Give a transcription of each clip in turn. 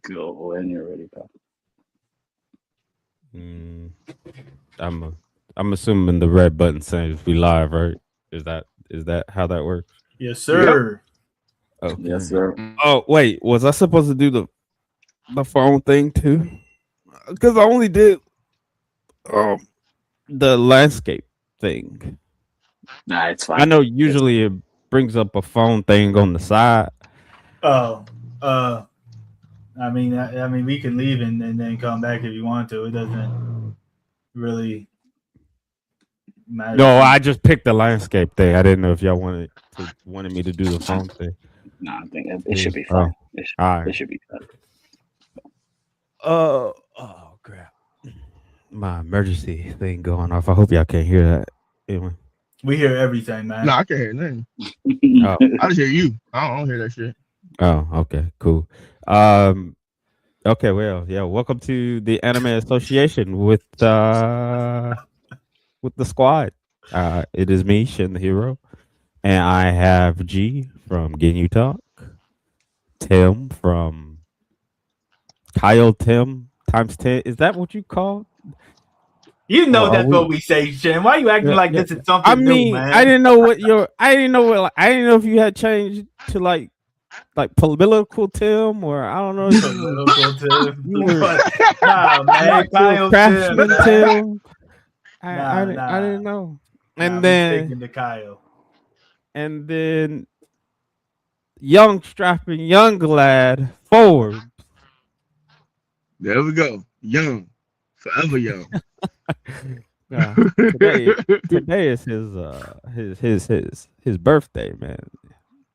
Go when you're ready, pal. Mm, I'm assuming the red button says we live, right? Is that how that works? Yes, Yep. sir. Yes, Okay. sir. Oh wait, was I supposed to do the phone thing too? Because I only did um the landscape thing. Nah, it's I fine. know It's usually it brings up a phone thing on the side. Oh, uh, I mean, we can leave and then come back if you want to. It doesn't really matter No, to me. I just picked the landscape thing. I didn't know if y'all wanted me to do the phone thing. nah. I think it Yeah. should be Oh, fine. all right. It should be fine. Oh crap. My emergency thing going off. I hope y'all can't hear that. Anyway. We hear everything, No, man. I can't hear nothing. Oh, I just hear you. I don't hear that shit. oh, okay, cool. Um, okay, well, yeah. Welcome to the Anime Association with the squad. It is me, Shin the Hero, and I have G from Ginyu Talk, Tim from Kyle Tim times 10. Is that what you call? You Or know are that's what we? we say, Shin. Why you acting Yeah, like yeah. this is I something new, mean, man? I didn't know if you had changed to like political Tim, or I don't know if Political Tim. you were But nah, man. natural Kyle Tim, craftsman man. Tim. Nah, I nah. didn't know. Nah, And we sticking then to Kyle. and then young strapping young lad forward. There we go. Young. Forever young. Yeah, today today is his birthday, man.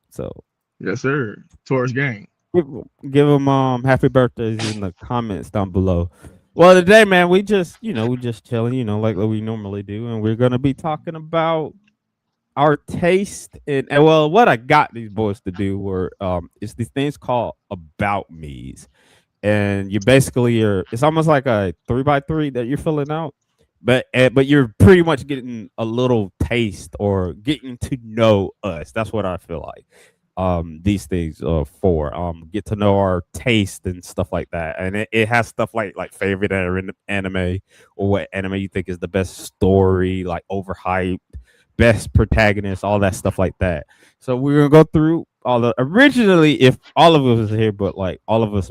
So Yes, sir. Taurus gang. give, give him happy birthdays in the comments down below. Well, today, man, we just chilling, like we normally do, and we're gonna be talking about our taste and well, what I got these boys to do were it's these things called about me's, and you basically are it's almost like a 3 by 3 that you're filling out, but you're pretty much getting a little taste or getting to know us. That's what I feel like these things for get to know our taste and stuff like that, and it has stuff like favorite anime, or what anime you think is the best story, like overhyped, best protagonist, all that stuff like that. So we're gonna go through all the originally, if all of us was here, but like all of us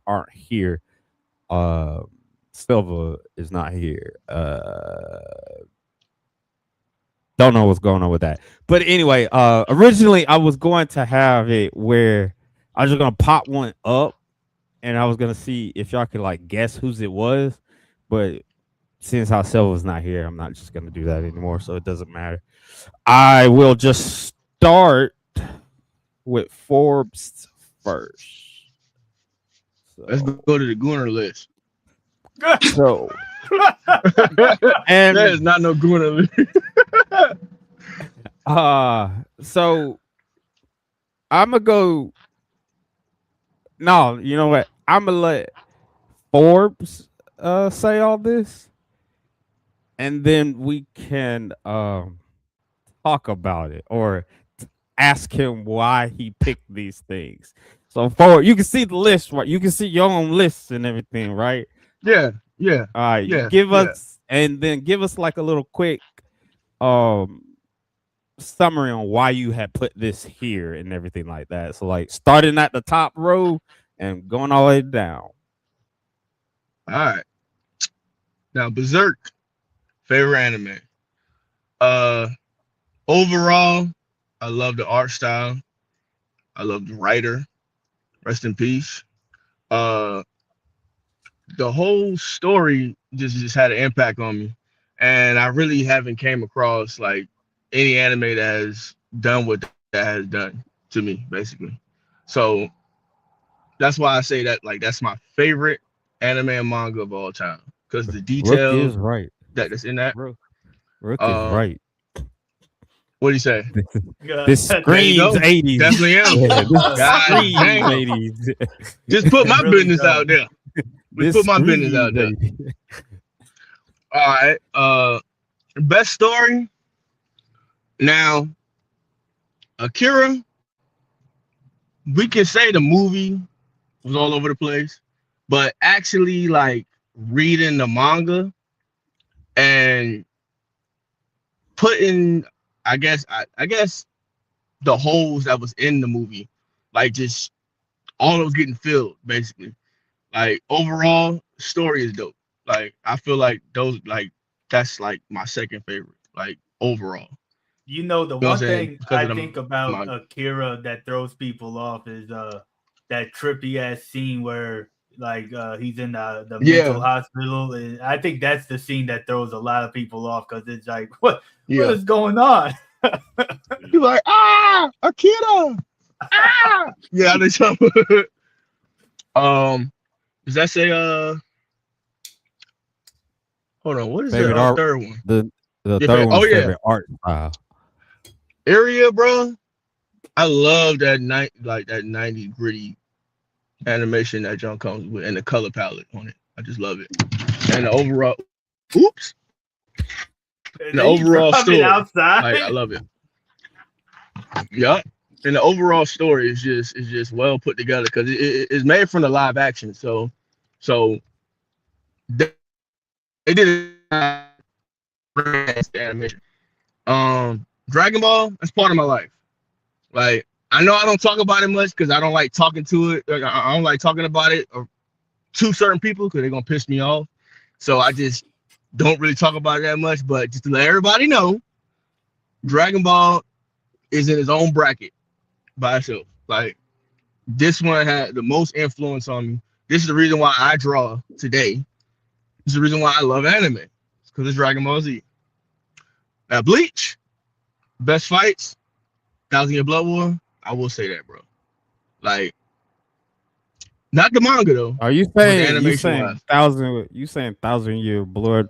aren't here. Uh, Silva is not here. Don't know what's going on with that. But anyway, originally I was going to have it where I was just gonna pop one up, and I was gonna see if y'all could like guess whose it was. But since how Silva's not here, I'm not just gonna do that anymore, so it doesn't matter. I will just start with Forbes first. Let's So, go to the Gunner list. so That is and not no Gunner list. so I'm gonna go. No, you know what? I'm gonna let Forbes say all this, and then we can talk about it or ask him why he picked these things. So forward, you can see the list, right? You can see your own lists and everything, right? Yeah, yeah, All right, yeah, give yeah. us and then give us like a little quick um summary on why you had put this here and everything like that. So like starting at the top row and going all the way down. All right. Now Berserk, favorite anime. Uh Overall, I love the art style. I love the writer. Rest in peace. Uh the whole story just had an impact on me. And I really haven't came across like any anime that has done what that has done to me, basically. So that's why I say that like that's my favorite anime and manga of all time. Because the Rook details is right. that's in that. Rook, Rook is Uh right. what do you say? This God There you screams go. 80s. Definitely am. Yeah, this God screams damn. 80s. Just put it my really business out does. there. Just This put my business out screams there. 80s. All right. Best story. Now, Akira, we can say the movie was all over the place. But actually, like reading the manga and putting, I guess the holes that was in the movie, like just all those getting filled, basically. Like overall, story is dope. Like I feel like that's like my second favorite. Like overall, You know, the you know what one I'm saying? thing Because I of the think about manga. Akira that throws people off is that trippy ass scene where he's in the Yeah. mental hospital. And I think that's the scene that throws a lot of people off because it's like, what Yeah. is going on? You're like, Akira, yeah, they jump. Does that say hold on, what is Favorite the art, third one? the Yeah, third one's oh yeah, favorite art style. Area, bro. I love that that 90 gritty animation that John comes with and the color palette on it. I just love it. And the overall And the then you overall drop it story. outside. Like I love it. Yeah. And the overall story is just well put together because it's made from the live action. So they did animation. Dragon Ball, that's part of my life. Like I know I don't talk about it much because I don't like talking to it. I don't like talking about it or to certain people because they're gonna piss me off. So I just don't really talk about it that much. But just to let everybody know, Dragon Ball is in its own bracket by itself. Like this one had the most influence on me. This is the reason why I draw today. This is the reason why I love anime. It's because it's Dragon Ball Z. Now Bleach, best fights, 1,000 Year Blood War. I will say that, bro. Like, not the manga though. Are you but the saying animation wise. 1,000 Year Blood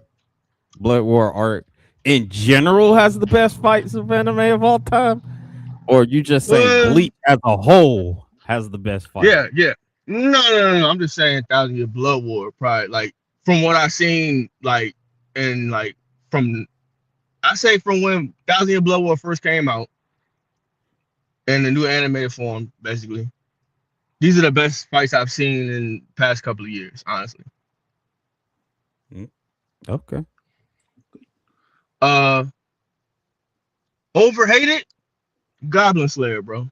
War art in general has the best fights of anime of all time? Or you just saying Well, Bleach as a whole has the best fight? Yeah. No. I'm just saying 1,000 Year Blood War, probably like from what I seen, like and like from when 1,000 Year Blood War first came out in the new animated form, basically. These are the best fights I've seen in the past couple of years, honestly. Okay. Overhated, Goblin Slayer, bro.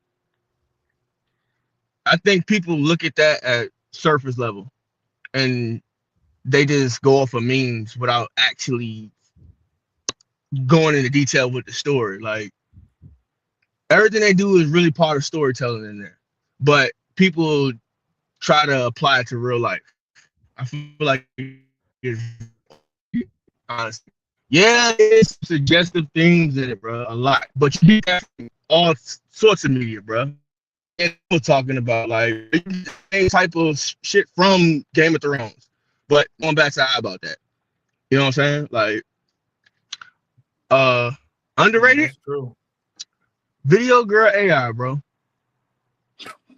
I think people look at that at surface level and they just go off of memes without actually going into detail with the story. Like everything they do is really part of storytelling in there, but people try to apply it to real life. I feel like it's honestly, yeah, it's suggestive things in it, bro, a lot, but you get that from all sorts of media, bro. And people talking about like the same type of shit from Game of Thrones, but going back to about that, you know what I'm saying? Like, underrated. That's true. Video Girl AI, bro.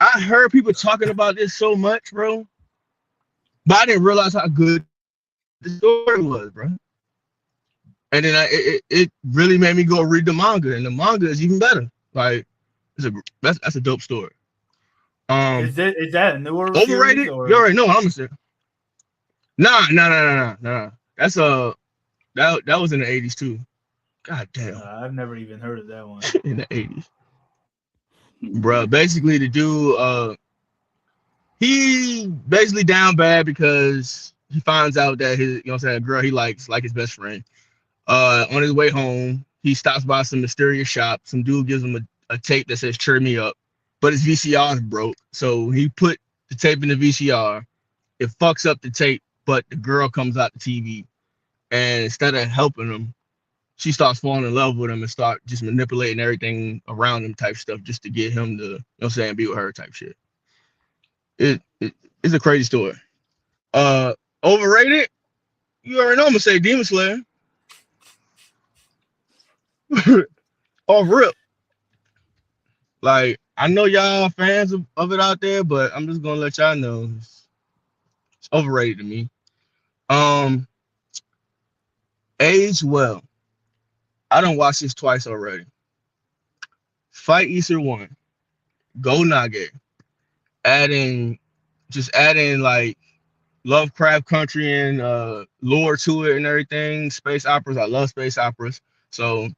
I heard people talking about this so much, bro, but I didn't realize how good the story was, bro. And then it really made me go read the manga, and the manga is even better. Like, that's a dope story. Is that a newer overrated? series, or? You already know what I'm gonna say. Nah. That's that was in the 80s too. God damn. I've never even heard of that one. In the 80s. Bro, basically the dude, he basically down bad because he finds out that his, you know what I'm saying, a girl he likes, like his best friend. On his way home, he stops by some mysterious shop. Some dude gives him a tape that says "Cheer Me Up," but his VCR is broke. So he put the tape in the VCR. It fucks up the tape, but the girl comes out the TV, and instead of helping him, she starts falling in love with him and start just manipulating everything around him type stuff just to get him to, you know what I'm saying, be with her type shit. It's a crazy story. Overrated? You already know I'm gonna say Demon Slayer. Off rip. Like, I know y'all fans of it out there, but I'm just gonna let y'all know it's overrated to me. Age well. I done watched this twice already. Fight Easter 1. Go Nage. Adding just adding like Lovecraft Country and lore to it and everything. Space operas. I love space operas. So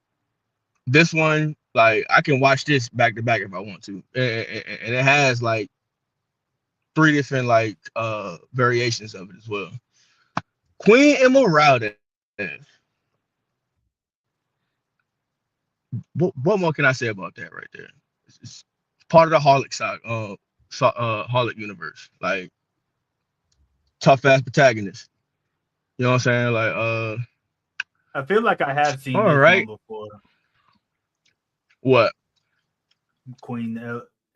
this one, like, I can watch this back to back if I want to, and it has like 3 different like variations of it as well. Queen Emeralda. What more can I say about that right there? It's part of the Harlock side, Harlock universe. Like, tough ass protagonist. You know what I'm saying? Like, I feel like I have seen all this right. one before. What? Queen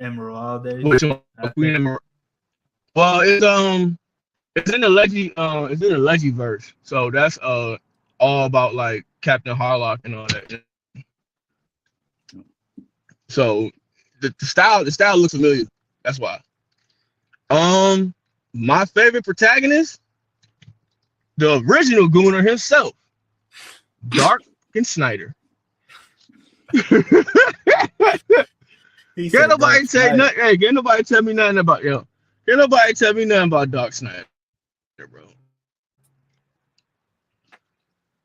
Emeralda. Which one? Queen Emeralda. Well, it's in the Legiverse. So that's all about like Captain Harlock and all that. So the style looks familiar. That's why. My favorite protagonist, the original Gooner himself, Dark and Snyder. Can't nobody say nothing. Hey, can't nobody tell me nothing about Can't nobody tell me nothing about Dark Snyder, bro.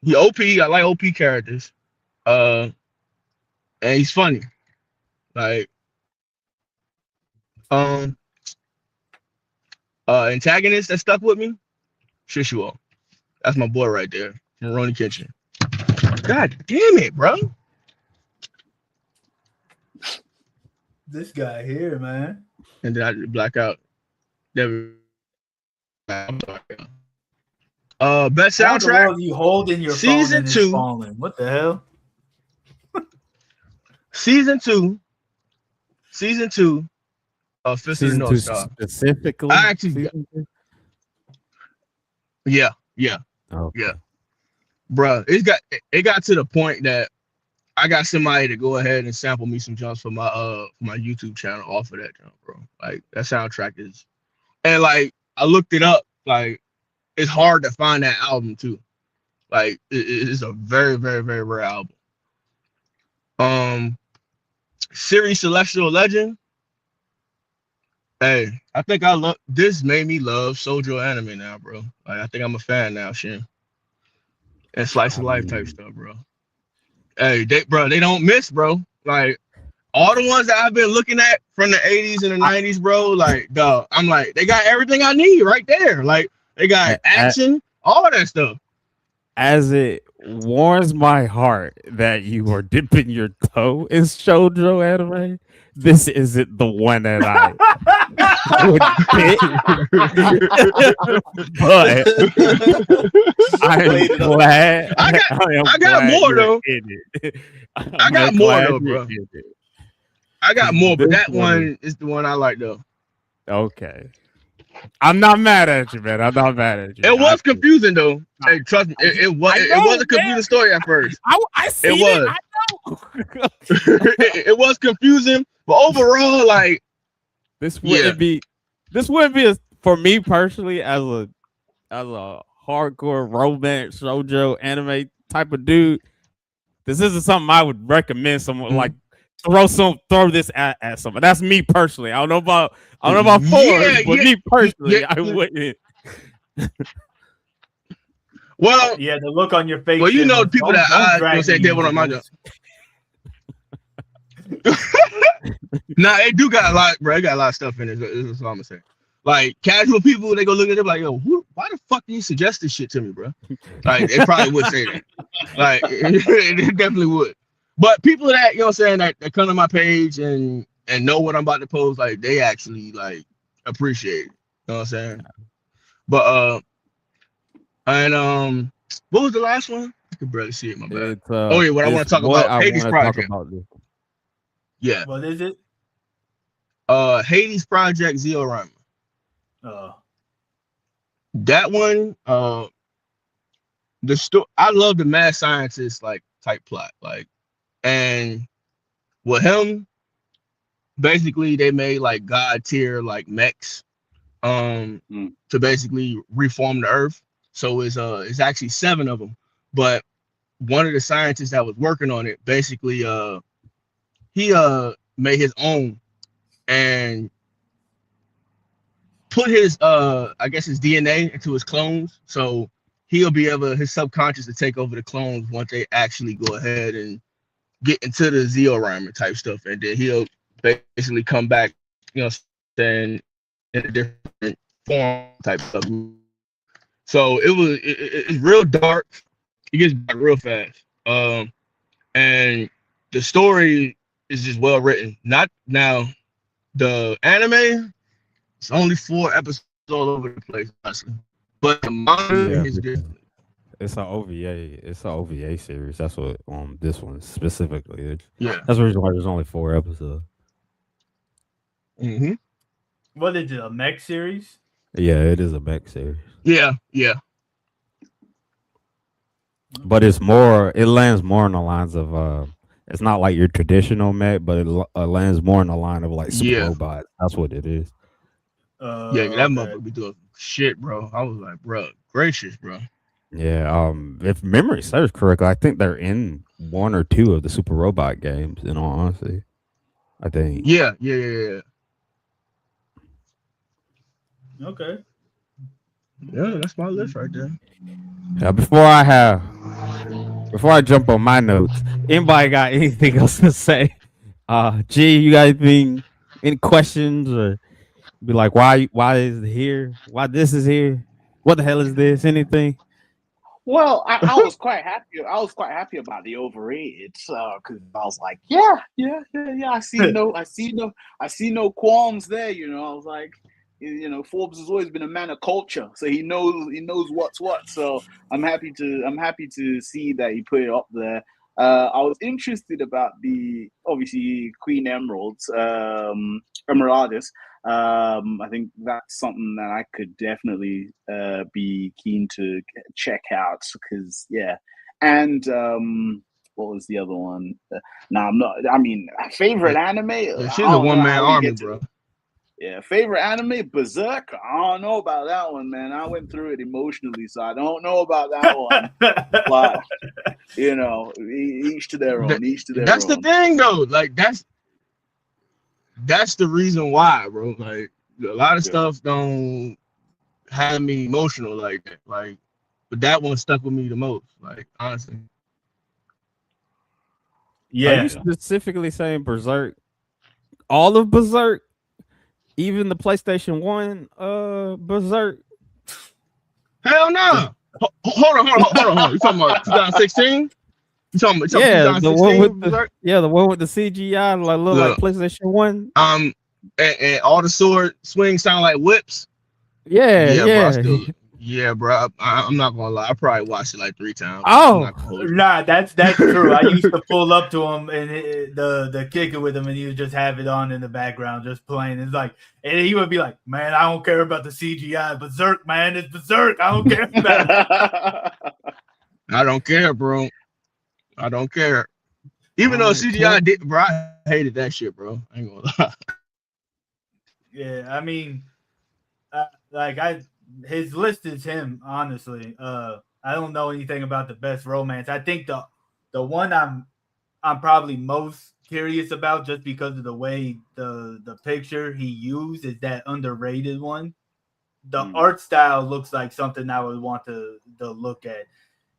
He OP. I like OP characters. And he's funny. Like, antagonist that stuck with me, Shishuo. That's my boy right there from Ronnie Kitchen. God damn it, bro. This guy here, man. And then I black out. I'm sorry. Best soundtrack. You holding your Season phone 2. Falling. What the hell? Season 2. Fist of the North Star. Specifically. I actually, yeah. Oh. Yeah. Bruh, it got to the point that I got somebody to go ahead and sample me some jumps for my YouTube channel off of that jump, bro. Like, that soundtrack is, and like, I looked it up. Like, it's hard to find that album too. Like, it's a very, very, very rare album. Series Celestial Legend. Hey, I think this made me love Shoujo anime now, bro. Like, I think I'm a fan now, Shin. And slice of life type stuff, bro. Hey, they don't miss, bro. Like, all the ones that I've been looking at from the 80s and the 90s, bro, like, dog, I'm like, they got everything I need right there. Like, they got action, all that stuff. As it warms my heart that you are dipping your toe in shoujo anime, this isn't the one that I would pick. But I am glad. I got more though. I got more though, bro. I got more, but that one is the one I like though. Okay. I'm not mad at you, man. I'm not mad at you. It was confusing though. Hey, trust me, it was a confusing story at first. I see it. Was. I know. It was confusing, but overall, like, this wouldn't be for me personally as a hardcore romance shoujo anime type of dude. This isn't something I would recommend someone like throw this at someone. That's me personally. I don't know about Forrest, but me personally, I wouldn't. Well, yeah, the look on your face. Well, you know, people that I say they want on my job. Nah, they do got a lot, bro. They got a lot of stuff in it. That's all I'm gonna say. Like, casual people, they go look at it like, yo, why the fuck do you suggest this shit to me, bro? Like, they probably would say that. Like, they definitely would. But people that, you know what I'm saying, that come to my page and know what I'm about to post, like, they actually, like, appreciate it. You know what I'm saying? But, what was the last one? I can barely see it, my bad. What I want to talk about, Hades Project. Yeah. What is it? Hades Project Zero Rhyme. That one, I love the mad scientist like type plot, like, and with him, basically they made like god tier like mechs, to basically reform the Earth. So it's actually 7 of them, but one of the scientists that was working on it basically he made his own, and put his I guess his DNA into his clones, so he'll be able his subconscious to take over the clones once they actually go ahead and get into the Zeo-Rhymer type stuff, and then he'll basically come back, you know, saying in a different form type stuff. So it's real dark. It gets back real fast. And the story is just well written. Not now, the anime, it's only 4 episodes all over the place, honestly. But the manga is different. It's an OVA. It's an OVA series. That's what this one specifically is. Yeah. That's the reason why there's only 4 episodes. Mm-hmm. What is it? A mech series? Yeah, it is a mech series. Yeah. But it's more. It lands more on the lines of. It's not like your traditional mech, but it lands more on the line of like super robots. That's what it is. That motherfucker be doing shit, bro. I was like, bro, gracious, bro. Yeah. If memory serves correctly, I think they're in 1 or 2 of the Super Robot games. In all honesty, I think. Yeah. Okay. Yeah, that's my list right there. Yeah, before I jump on my notes, anybody got anything else to say? G, you got any questions, or be like, why is it here? Why this is here? What the hell is this? Anything? Well, I was quite happy. I was quite happy about the overrated, because I was like, yeah. I see no qualms there. You know, I was like, you know, Forbes has always been a man of culture, so he knows what's what. So I'm happy to see that he put it up there. I was interested about the obviously Queen Emeralds, Emeraldus. I think that's something that I could definitely be keen to check out, because and what was the other one? No, I'm not. I mean, favorite anime. She's a one-man army, bro. Yeah, favorite anime, Berserk. I don't know about that one, man. I went through it emotionally, so I don't know about that one. But you know, each to their own. That's the thing, though. Like that's the reason why, bro. Like a lot of stuff don't have me emotional like that. Like, but that one stuck with me the most. Like honestly. Yeah. Are you specifically saying Berserk? All of Berserk? Even the PlayStation 1 Berserk? Hell no. Hold on. You talking about 2016? You talking about 2016? The one with the CGI, like look like PlayStation 1. And all the sword swings sound like whips. Yeah. Yeah, bro. I'm not gonna lie. I probably watched it like 3 times. Nah, that's true. I used to pull up to him and the kicker with him, and he would just have it on in the background, just playing. It's like, and he would be like, "Man, I don't care about the CGI. Berserk, man, it's Berserk. I don't care about it." I don't care, bro. I don't care. Even though CGI did, bro, I hated that shit, bro. I ain't gonna lie. Yeah, I mean, his list is him, honestly. I don't know anything about the best romance. I think the one I'm probably most curious about, just because of the way the picture he used, is that underrated one. The art style looks like something I would want to look at.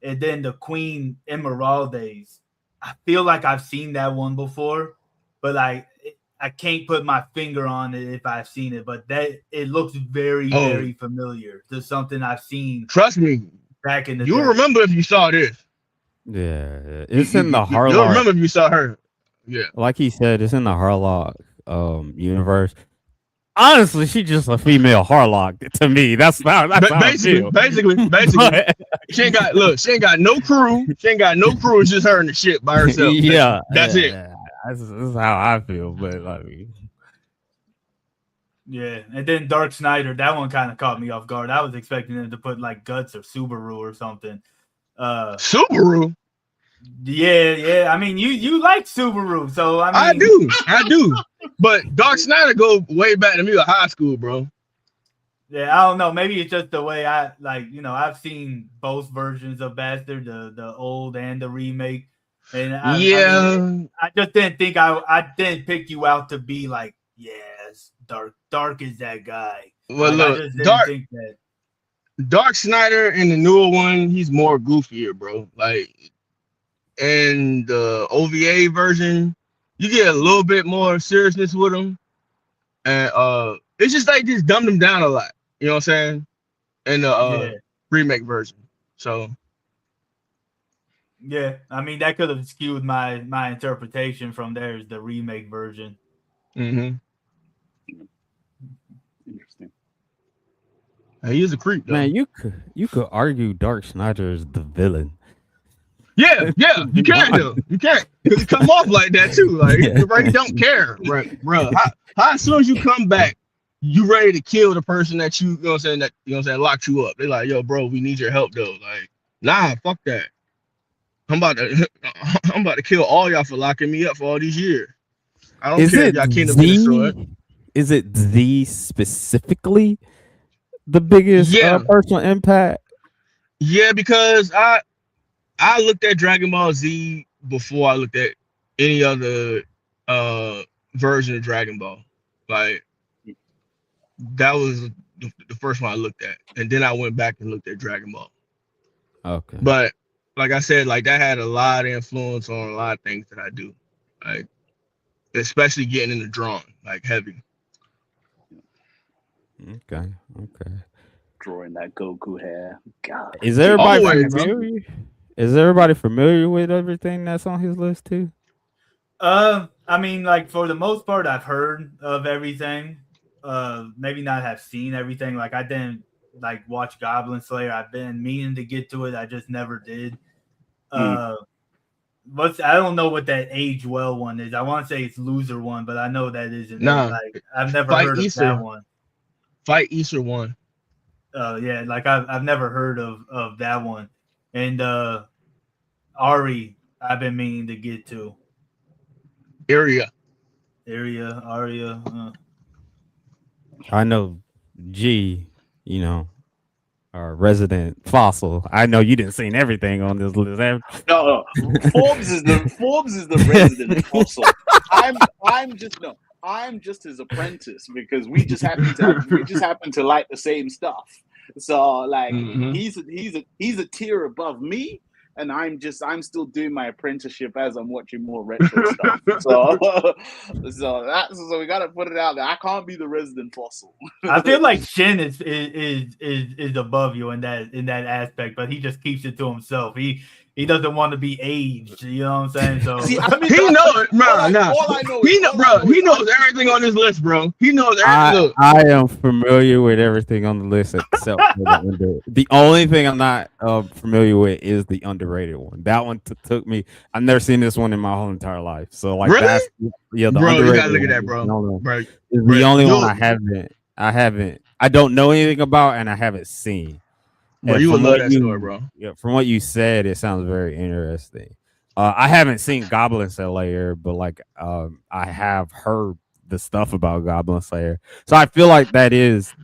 And then the Queen Emeraldes, I feel like I've seen that one before, but I can't put my finger on it if I've seen it, but that it looks very, very familiar to something I've seen. Trust me, back in the you'll day. remember if you saw this. Yeah, it's in the Harlock. You'll remember if you saw her. Yeah, like he said, it's in the Harlock universe. Honestly, she's just a female Harlock to me. That's how basically. She ain't got no crew. It's just her in the ship by herself. Yeah, that's it. This is how I feel, but like, yeah. And then Dark Snyder, that one kind of caught me off guard. I was expecting them to put like Guts or Subaru or something. Subaru. Yeah. I mean, you like Subaru, so I do. But Dark Snyder go way back to me at high school, bro. Yeah, I don't know. Maybe it's just the way I like. You know, I've seen both versions of Bastard, the old and the remake. And I just didn't think I didn't pick you out to be like, yeah, yes, Dark is that guy. Well, I look, just didn't think that. Dark Snyder in the newer one, he's more goofier, bro. Like in the OVA version, you get a little bit more seriousness with him, and it's just like just dumbed him down a lot. You know what I'm saying? In the remake version. So yeah, I mean that could have skewed my interpretation from there's the remake version. mm-hmm. Interesting. He is a creep, though. Man, you could argue Dark Snyder is the villain. Yeah, you can though. You can't because it come off like that too. Like you really don't care, right, bro? How as soon as you come back, you ready to kill the person that you know what I'm saying that locked you up. They're like, yo, bro, we need your help though. Like, nah, fuck that. I'm about to kill all y'all for locking me up for all these years. I don't care if y'all Kingdom been destroyed. Is it Z specifically the biggest personal impact? Yeah, because I looked at Dragon Ball Z before I looked at any other version of Dragon Ball. Like that was the first one I looked at, and then I went back and looked at Dragon Ball. Okay. But like I said, like that had a lot of influence on a lot of things that I do, like especially getting into drawing, like heavy. Okay. Drawing that Goku hair. God. Is everybody Always, familiar? Is everybody familiar with everything that's on his list too? I mean, like for the most part, I've heard of everything. Maybe not have seen everything. Like I didn't like watch Goblin Slayer. I've been meaning to get to it. I just never did. I don't know what that Age Well one is. I want to say it's Loser one, but I know that isn't. Nah, like I've never Fight heard Easter. of that one. Fight Easter one. Yeah, like I've never heard of that one. And Ari, I've been meaning to get to. Aria. Aria. I know G, our resident fossil. I know you didn't seen everything on this list. No. Forbes is the resident fossil. I'm just his apprentice because we just happen to like the same stuff. So like he's a tier above me, and I'm still doing my apprenticeship as I'm watching more retro stuff. So we gotta put it out there. I can't be the resident fossil. I feel like Shin is above you in that aspect, but he just keeps it to himself. He doesn't want to be aged, you know what I'm saying? So he knows it, bro. He knows everything on this list, bro. He knows everything. I am familiar with everything on the list except for the only thing I'm not familiar with is the underrated one. That one took me. I've never seen this one in my whole entire life. So like really? That's the bro, underrated you gotta look at that, bro. It's the only one I don't know anything about and I haven't seen. Bro, you will love that story, bro. Yeah, from what you said, it sounds very interesting. I haven't seen Goblin Slayer, but like I have heard the stuff about Goblin Slayer, so I feel like that's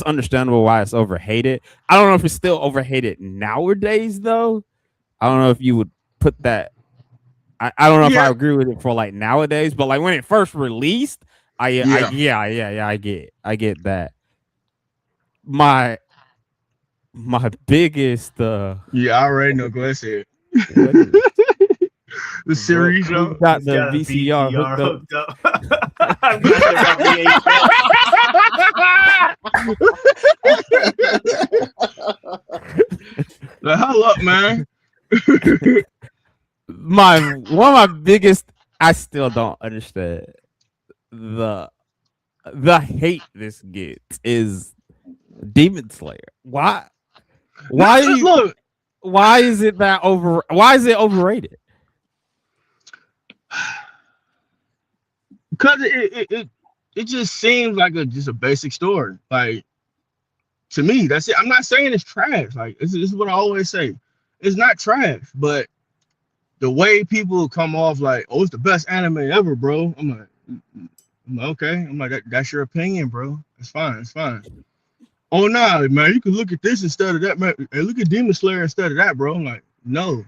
understandable why it's overhated. I don't know if it's still overhated nowadays, though. I don't know if you would put that. I don't know if I agree with it for like nowadays, but like when it first released, I get that. My biggest I already know. Go ahead. The series you got the VCR hooked up. The hell up, man. One of my biggest, I still don't understand the hate this gets is Demon Slayer. Why is it that over? Why is it overrated? Because it just seems like just a basic story. Like to me, that's it. I'm not saying it's trash. Like this is what I always say. It's not trash, but the way people come off like, "Oh, it's the best anime ever, bro." I'm like, okay. I'm like, that's your opinion, bro. It's fine. Oh no, man, you can look at this instead of that, man. Hey, look at Demon Slayer instead of that, bro. I'm like, no,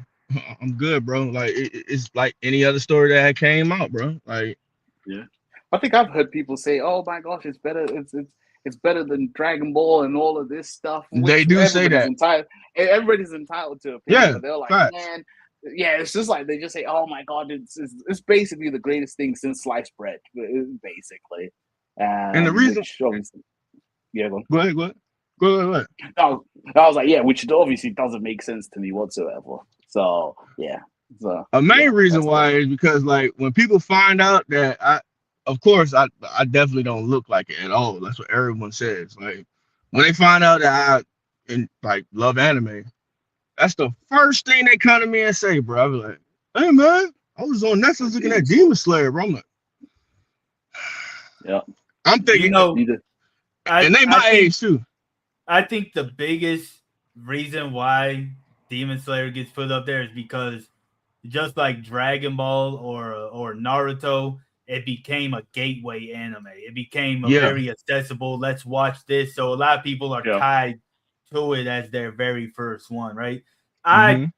I'm good, bro. Like it's like any other story that had came out, bro. Like, yeah. I think I've heard people say, "Oh my gosh, it's better. It's better than Dragon Ball and all of this stuff." They Which do say that. everybody's entitled to opinion, Yeah, but they're like, facts. man, yeah, it's just like they just say, "Oh my god, it's basically the greatest thing since sliced bread," basically. And the reason, Which obviously, yeah, go on. go ahead, go ahead. Go ahead. I was like, yeah, which obviously doesn't make sense to me whatsoever. So yeah, so A main yeah, reason that's why is because like when people find out that of course I definitely don't look like it at all. That's what everyone says. Like when they find out that I love anime, that's the first thing they come to me and say, bro. I be like, hey man, I was on Netflix looking at Demon Slayer, bro. I'm like, yeah. I'm thinking, and they my age too. I think the biggest reason why Demon Slayer gets put up there is because just like Dragon Ball or Naruto, it became a gateway anime. It became a very accessible, let's watch this. So a lot of people are tied to it as their very first one, right? I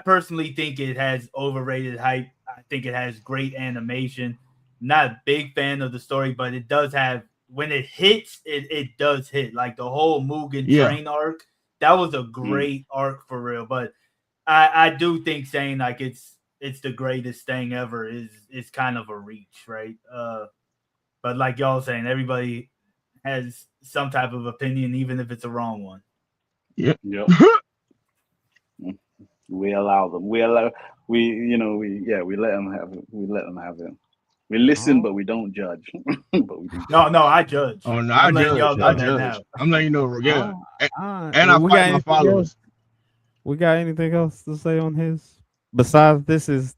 personally think it has overrated hype. I think it has great animation. Not a big fan of the story, but it does have, when it hits, it does hit. Like the whole Mugen Train arc, that was a great arc for real. But I do think saying like it's the greatest thing ever is kind of a reach, right? But like y'all saying, everybody has some type of opinion, even if it's a wrong one. Yep. We allow them. We let them have it. We let them have it. We listen, but we don't judge. But we do. No, I judge. Oh no, I judge. I'm letting you know, yeah. And I fight my followers. We got anything else to say on his? Besides, this is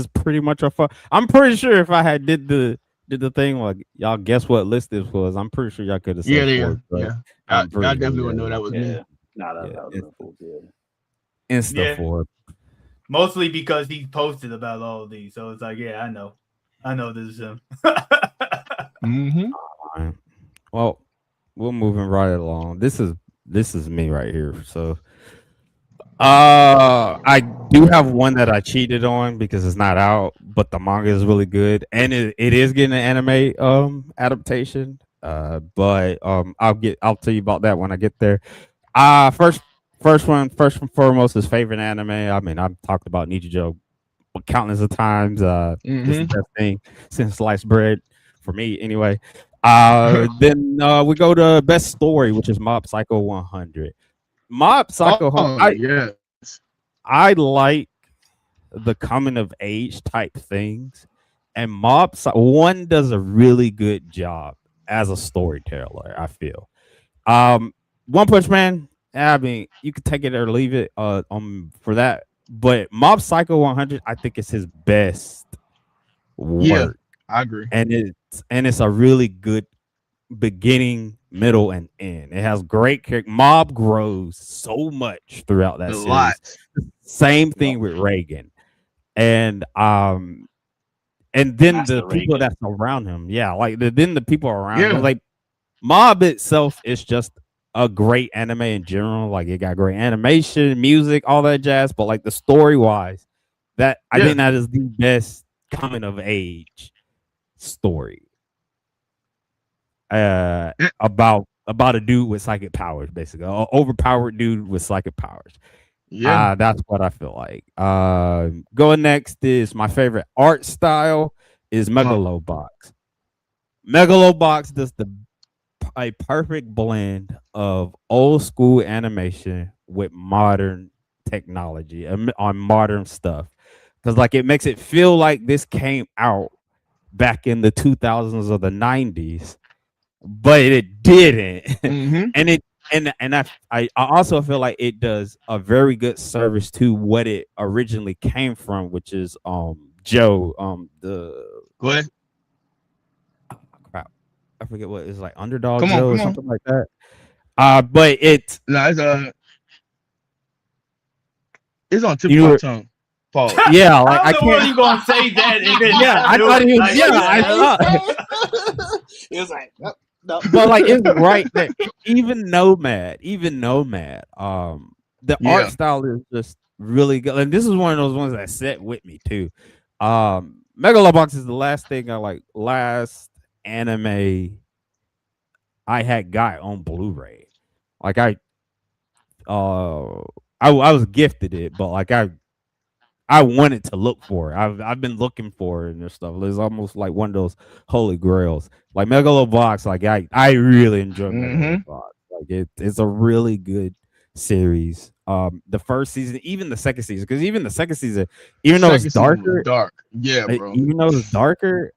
pretty much a fun. I'm pretty sure if I had did the thing like y'all guess what list this was, I'm pretty sure y'all could have said yeah. I definitely would know that was me. Nah, that was Insta 4. Mostly because he posted about all of these, so it's like, yeah, I know this is him. Right. Well, we're moving right along. This is me right here. So, I do have one that I cheated on because it's not out, but the manga is really good, and it is getting an anime adaptation. But I'll tell you about that when I get there. First and foremost is favorite anime. I mean, I've talked about Nichijou countless of times. This is the best thing since sliced bread for me, anyway. Then we go to best story, which is Mob Psycho 100. Mob Psycho. I like the coming of age type things, and Mob Psycho 1 does a really good job as a storyteller. I feel. One Punch Man. I mean, you could take it or leave it for that. But Mob Psycho 100, I think it's his best work. Yeah, I agree. And it's a really good beginning, middle, and end. It has great character. Mob grows so much throughout that series. Lot. Same thing with Reagan. And then the people that's around him. Yeah, like then the people around him. Like Mob itself is just a great anime in general. Like it got great animation, music, all that jazz. But like the story wise, I think that is the best coming of age story. About a dude with psychic powers, basically, an overpowered dude with psychic powers. Yeah, that's what I feel like. Going next is my favorite art style is Megalobox. Megalobox does a perfect blend of old school animation with modern technology on modern stuff, because like it makes it feel like this came out back in the 2000s or the 90s, but it didn't. And I also feel like it does a very good service to what it originally came from, which is Joe Go ahead. I forget what it's like, Underdog Joe or something like that. But it's it's on tip of my tongue. Pause. Yeah, like I can't. You gonna say that? And then I thought he was. I thought it was like, no. But like it's right there. Even Nomad. The art style is just really good, and this is one of those ones that set with me too. Megalobox is the last anime I had got on Blu-ray. Like I was gifted it, but like I wanted to look for it. I've been looking for it and stuff. It's almost like one of those holy grails. Like Megalobox, like I really enjoy Megalobox. Like it's a really good series. The first season, even the second season, because even the second season, even though it's darker, yeah, bro. even though it's darker,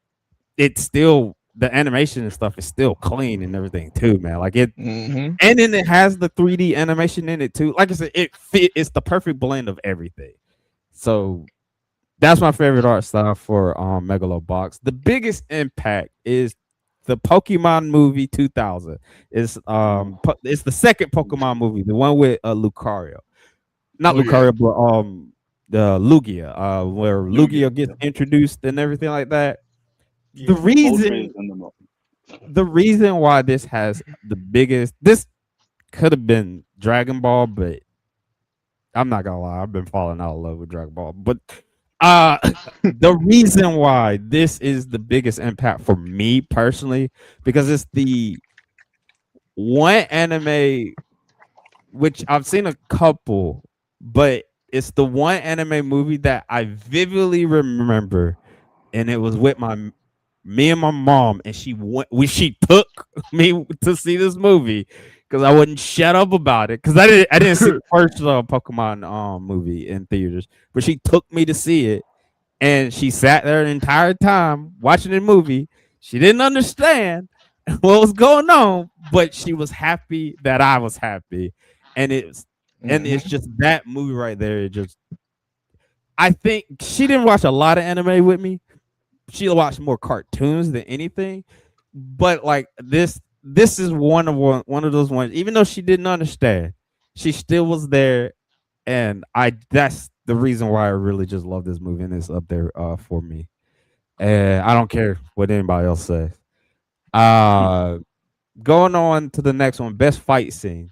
it's still the animation and stuff is still clean and everything too, man. Like it, and then it has the 3D animation in it too. Like I said, it's the perfect blend of everything. So that's my favorite art style for Megalobox. The biggest impact is the Pokemon movie 2000. It's the second Pokemon movie, the one with Lucario. Not Lucario, but the Lugia, where Lugia gets introduced and everything like that. The reason why this has the biggest, this could have been Dragon Ball, but I'm not gonna lie, I've been falling out of love with Dragon Ball. But the reason why this is the biggest impact for me personally, because it's the one anime which I've seen a couple, but it's the one anime movie that I vividly remember, and it was with me and my mom, and she took me to see this movie because I wouldn't shut up about it, because I didn't see the first Pokemon movie in theaters, but she took me to see it, and she sat there the entire time watching the movie. She didn't understand what was going on, but she was happy that I was happy, and it's just that movie right there. I think she didn't watch a lot of anime with me. She watched more cartoons than anything, but like this is one of those ones. Even though she didn't understand, she still was there, and that's the reason why I really just love this movie, and it's up there for me. And I don't care what anybody else says. Going on to the next one, best fight scenes.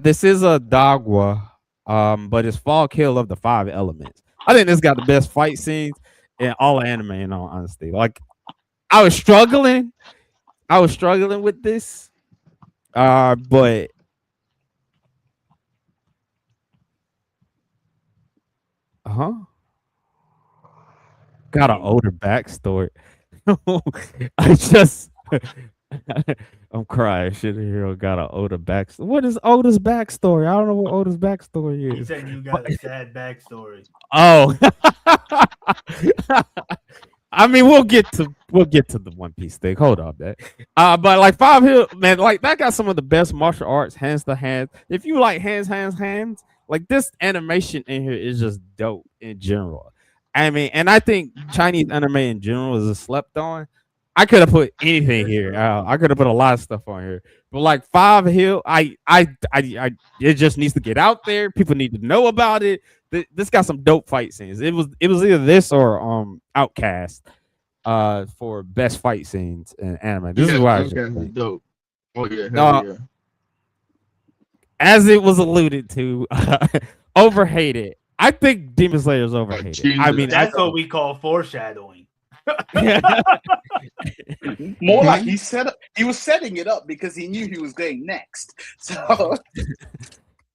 This is a Dogwa, but it's Fall Kill of the 5 Elements. I think this got the best fight scenes in all anime, in all honesty. Like, I was struggling with this, but got an older backstory. I'm crying. Shit, hero got an older backstory. What is Oda's backstory? I don't know what Oda's backstory is. He said you got a sad backstory. Oh, I mean, we'll get to the One Piece thing. Hold on, man. But like 5 Hill, man, like that got some of the best martial arts, hands to hands. If you like hands, like this animation in here is just dope in general. I mean, and I think Chinese anime in general is slept on. I could have put anything here. I could have put a lot of stuff on here. But like 5 Hill, it just needs to get out there. People need to know about it. This got some dope fight scenes. It was either this or Outcast for best fight scenes in anime. This is why it's dope. Oh yeah, yeah. As it was alluded to, overhated. I think Demon Slayer is overhated. I mean, that's what we call foreshadowing. More like he was setting it up because he knew he was going next. So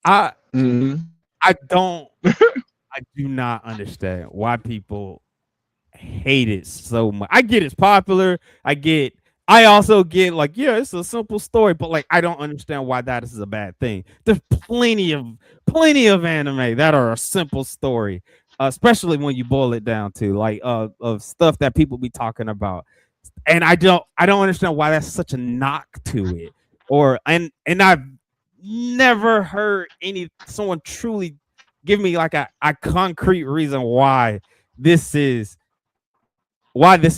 I do not understand why people hate it so much. I get it's popular. I also get like, yeah, it's a simple story, but like I don't understand why that is a bad thing. There's plenty of anime that are a simple story, especially when you boil it down to like of stuff that people be talking about. And I don't understand why that's such a knock to it. And I've never heard someone truly give me like a concrete reason why this is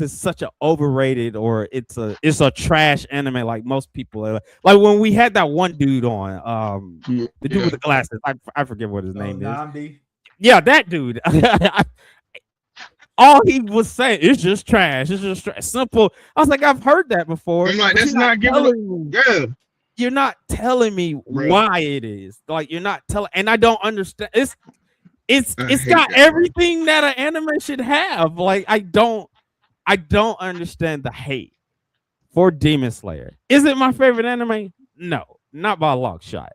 such an overrated, or it's a trash anime like most people are. Like when we had that one dude on, the dude with the glasses, I forget what his name is. Yeah, that dude. All he was saying is just trash. It's just simple. I was like, I've heard that before. I'm like, that's not giving. Yeah, you're not telling me why it is. Like you're not telling, and I don't understand. It's I it's hate got that, everything that an anime should have. Like I don't understand the hate for Demon Slayer. Is it my favorite anime? No, not by a long shot.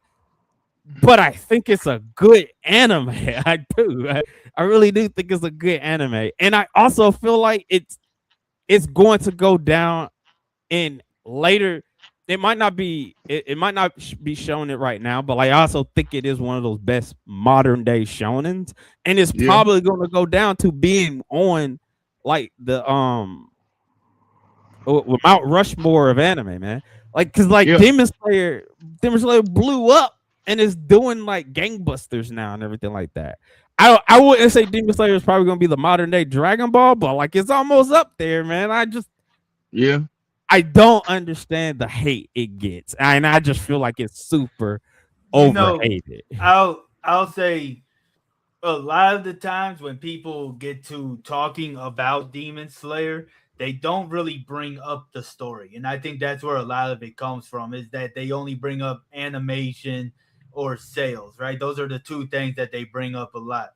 But I think it's a good anime. I do. I really do think it's a good anime. And I also feel like it's going to go down in later. It might not be it might not be showing it right now, but like, I also think it is one of those best modern day shonens, and it's Yeah. probably going to go down to being on like the Mount Rushmore of anime, man. Like, cause like Yeah. Demon Slayer blew up and is doing like gangbusters now and everything like that. I wouldn't say Demon Slayer is probably gonna be the modern day Dragon Ball, but like it's almost up there, man. Yeah. I don't understand the hate it gets, and I just feel like it's super You know, overhated. I'll say a lot of the times when people get to talking about Demon Slayer, they don't really bring up the story. And I think that's where a lot of it comes from, is that they only bring up animation or sales, right? Those are the two things that they bring up a lot.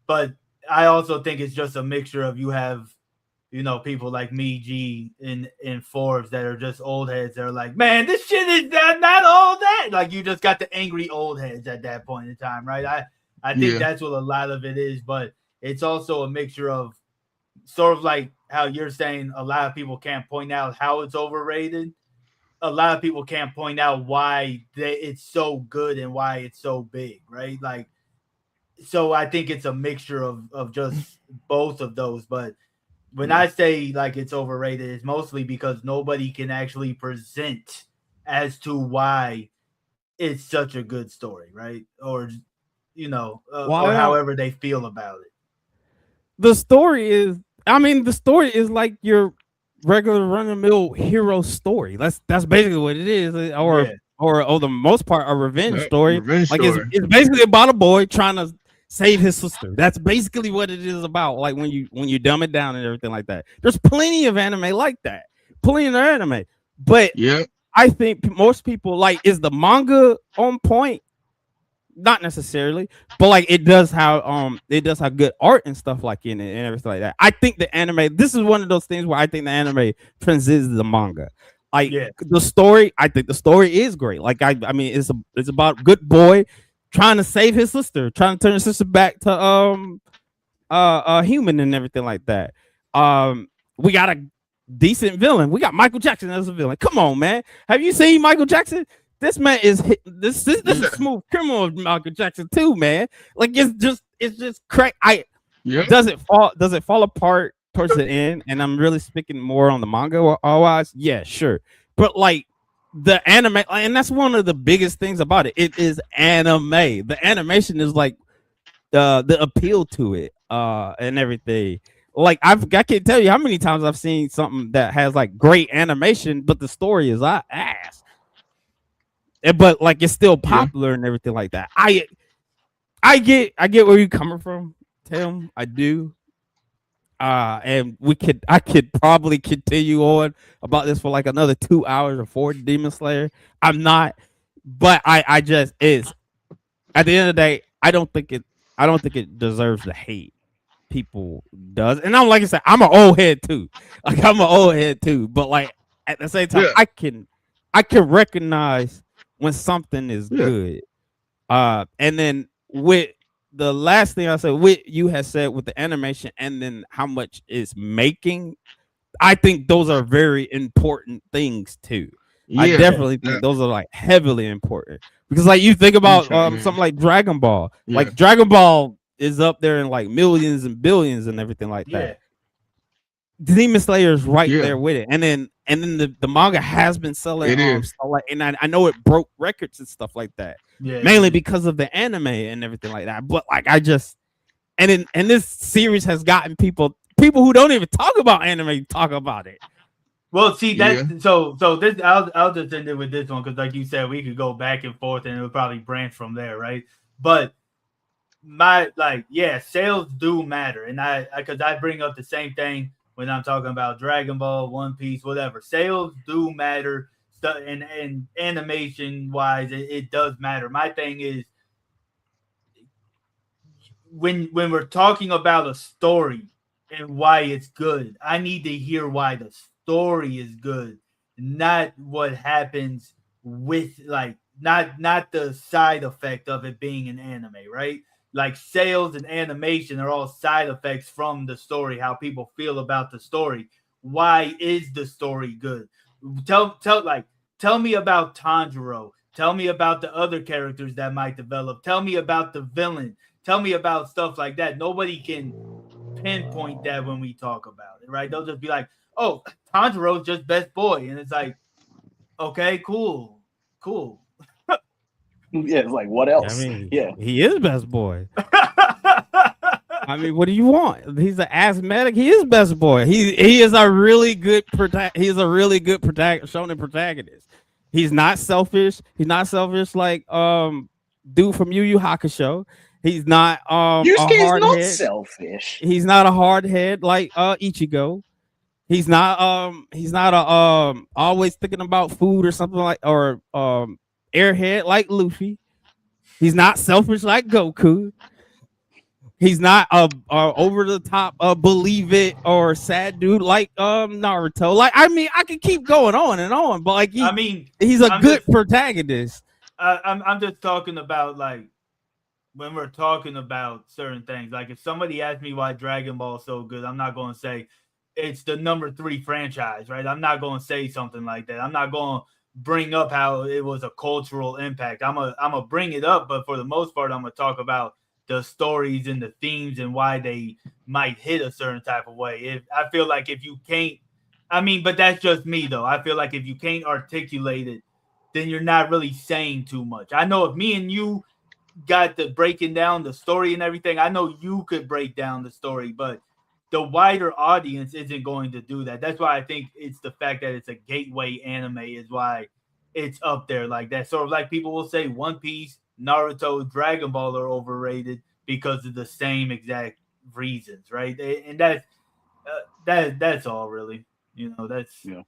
But I also think it's just a mixture of, you have, people like me, G, in Forbes, that are just old heads that are like, man, this shit is not all that. Like, you just got the angry old heads at that point in time, right? I think Yeah. that's what a lot of it is, but it's also a mixture of, sort of like how you're saying, a lot of people can't point out how it's overrated. A lot of people can't point out why it's so good and why it's so big, right? Like, so I think it's a mixture of just both of those. But when I say like it's overrated, it's mostly because nobody can actually present as to why it's such a good story, right? Or or Well, however they feel about it. the story is, I mean, the story is like your regular run of mill hero story. That's basically what it is, Yeah, or the most part, a revenge Yep. story. Revenge Like story. it's basically about a boy trying to save his sister. That's basically what it is about. Like when you dumb it down and everything like that. There's plenty of anime like that, plenty of anime. But Yeah. I think most people like, is the manga on point? Not necessarily, but like it does have good art and stuff like in it and everything like that. I think the anime, this is one of those things where I think the anime transcends the manga. Like yeah, the story, I think the story is great. Like I mean, it's about good boy trying to save his sister, trying to turn his sister back to human and everything like that. We got a decent villain. We got Michael Jackson as a villain. Come on, man. Have you seen Michael Jackson? This man is this is smooth criminal of Michael Jackson too, man. Like it's just crack. Yeah. Does it fall apart towards the end? And I'm really speaking more on the manga or otherwise. Yeah, sure. But like the anime, and that's one of the biggest things about it. It is anime. The animation is like the appeal to it and everything. Like I can't tell you how many times I've seen something that has like great animation, but the story is ass. But like it's still Yeah. popular and everything like that. I get where you're coming from, Tim. I do. And I could probably continue on about this for like another 2 hours or 4 Demon Slayer. I'm not, but I just is at the end of the day, I don't think it deserves the hate people does. And I'm like I said, I'm an old head too. Like I'm an old head too. But like at the same time, Yeah. I can recognize when something is Yeah. good. And then with the last thing I said, what you had said with the animation and then how much is making, I think those are very important things too. I Yeah. definitely think those are like heavily important because like you think about something like Dragon Ball. Yeah. Like Dragon Ball is up there in like millions and billions and everything like yeah, that. Demon Slayer is right Yeah. there with it, and then the manga has been selling It is. stuff like, and I know it broke records and stuff like that, yeah. mainly because of the anime and everything like that. But like I just and this series has gotten people who don't even talk about anime talk about it. Well, see that. Yeah. So this, I'll just end it with this one because, like you said, we could go back and forth and it would probably branch from there, right? But sales do matter, and because I bring up the same thing when I'm talking about Dragon Ball, One Piece, whatever. Sales do matter, and animation wise, it does matter. My thing is, when we're talking about a story and why it's good, I need to hear why the story is good, not what happens with like not the side effect of it being an anime, right? Like sales and animation are all side effects from the story, how people feel about the story. Why is the story good? Tell me about Tanjiro. Tell me about the other characters that might develop. Tell me about the villain. Tell me about stuff like that. Nobody can pinpoint that when we talk about it, right? They'll just be like, "Oh, Tanjiro's just best boy," and it's like, "Okay, cool." Yeah, it's like what I else? mean, Yeah. he is best boy. I mean, what do you want? He's an asthmatic. He is best boy. He is a really good he's a really good shonen protagonist. He's not selfish. He's not selfish like dude from Yu Yu Hakusho. He's not a Yusuke is hard not head. selfish. He's not a hard head like Ichigo. He's not a always thinking about food or something like or airhead like Luffy. He's not selfish like Goku. He's not a over the top believe it or sad dude like Naruto. Like I mean, I can keep going on and on, but like he's a good protagonist. I'm just talking about like when we're talking about certain things. Like if somebody asks me why Dragon Ball is so good, I'm not going to say it's the number 3 franchise, right? I'm not going to say something like that. I'm not going to bring up how it was a cultural impact. I'm a bring it up, but for the most part, I'm gonna talk about the stories and the themes and why they might hit a certain type of way. If I feel like if you can't, I mean, but that's just me though. I feel like if you can't articulate it, then you're not really saying too much. I know if me and you got the breaking down the story and everything, I know you could break down the story, but the wider audience isn't going to do that. That's why I think it's the fact that it's a gateway anime is why it's up there like that. Sort of like people will say One Piece, Naruto, Dragon Ball are overrated because of the same exact reasons, right? And that's all really. You know, that's fair.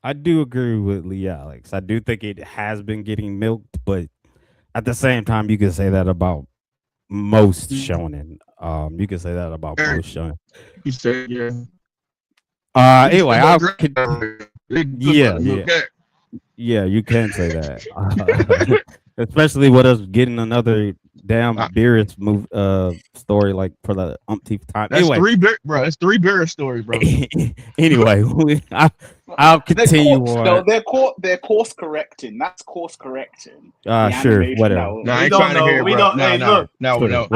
I do agree with Lee Alex. I do think it has been getting milked, but at the same time, you can say that about most shonen. You can say that about most shonen. You say yeah. Anyway, yeah, you can say that. Especially with us getting another damn Beerus move story like for the umpteenth time. That's anyway, It's 3 Beerus stories, bro. Anyway, I'll continue on. No, they're course correcting. That's course correcting. Sure, whatever. No, I ain't trying to hear. We don't. Hey, look. No.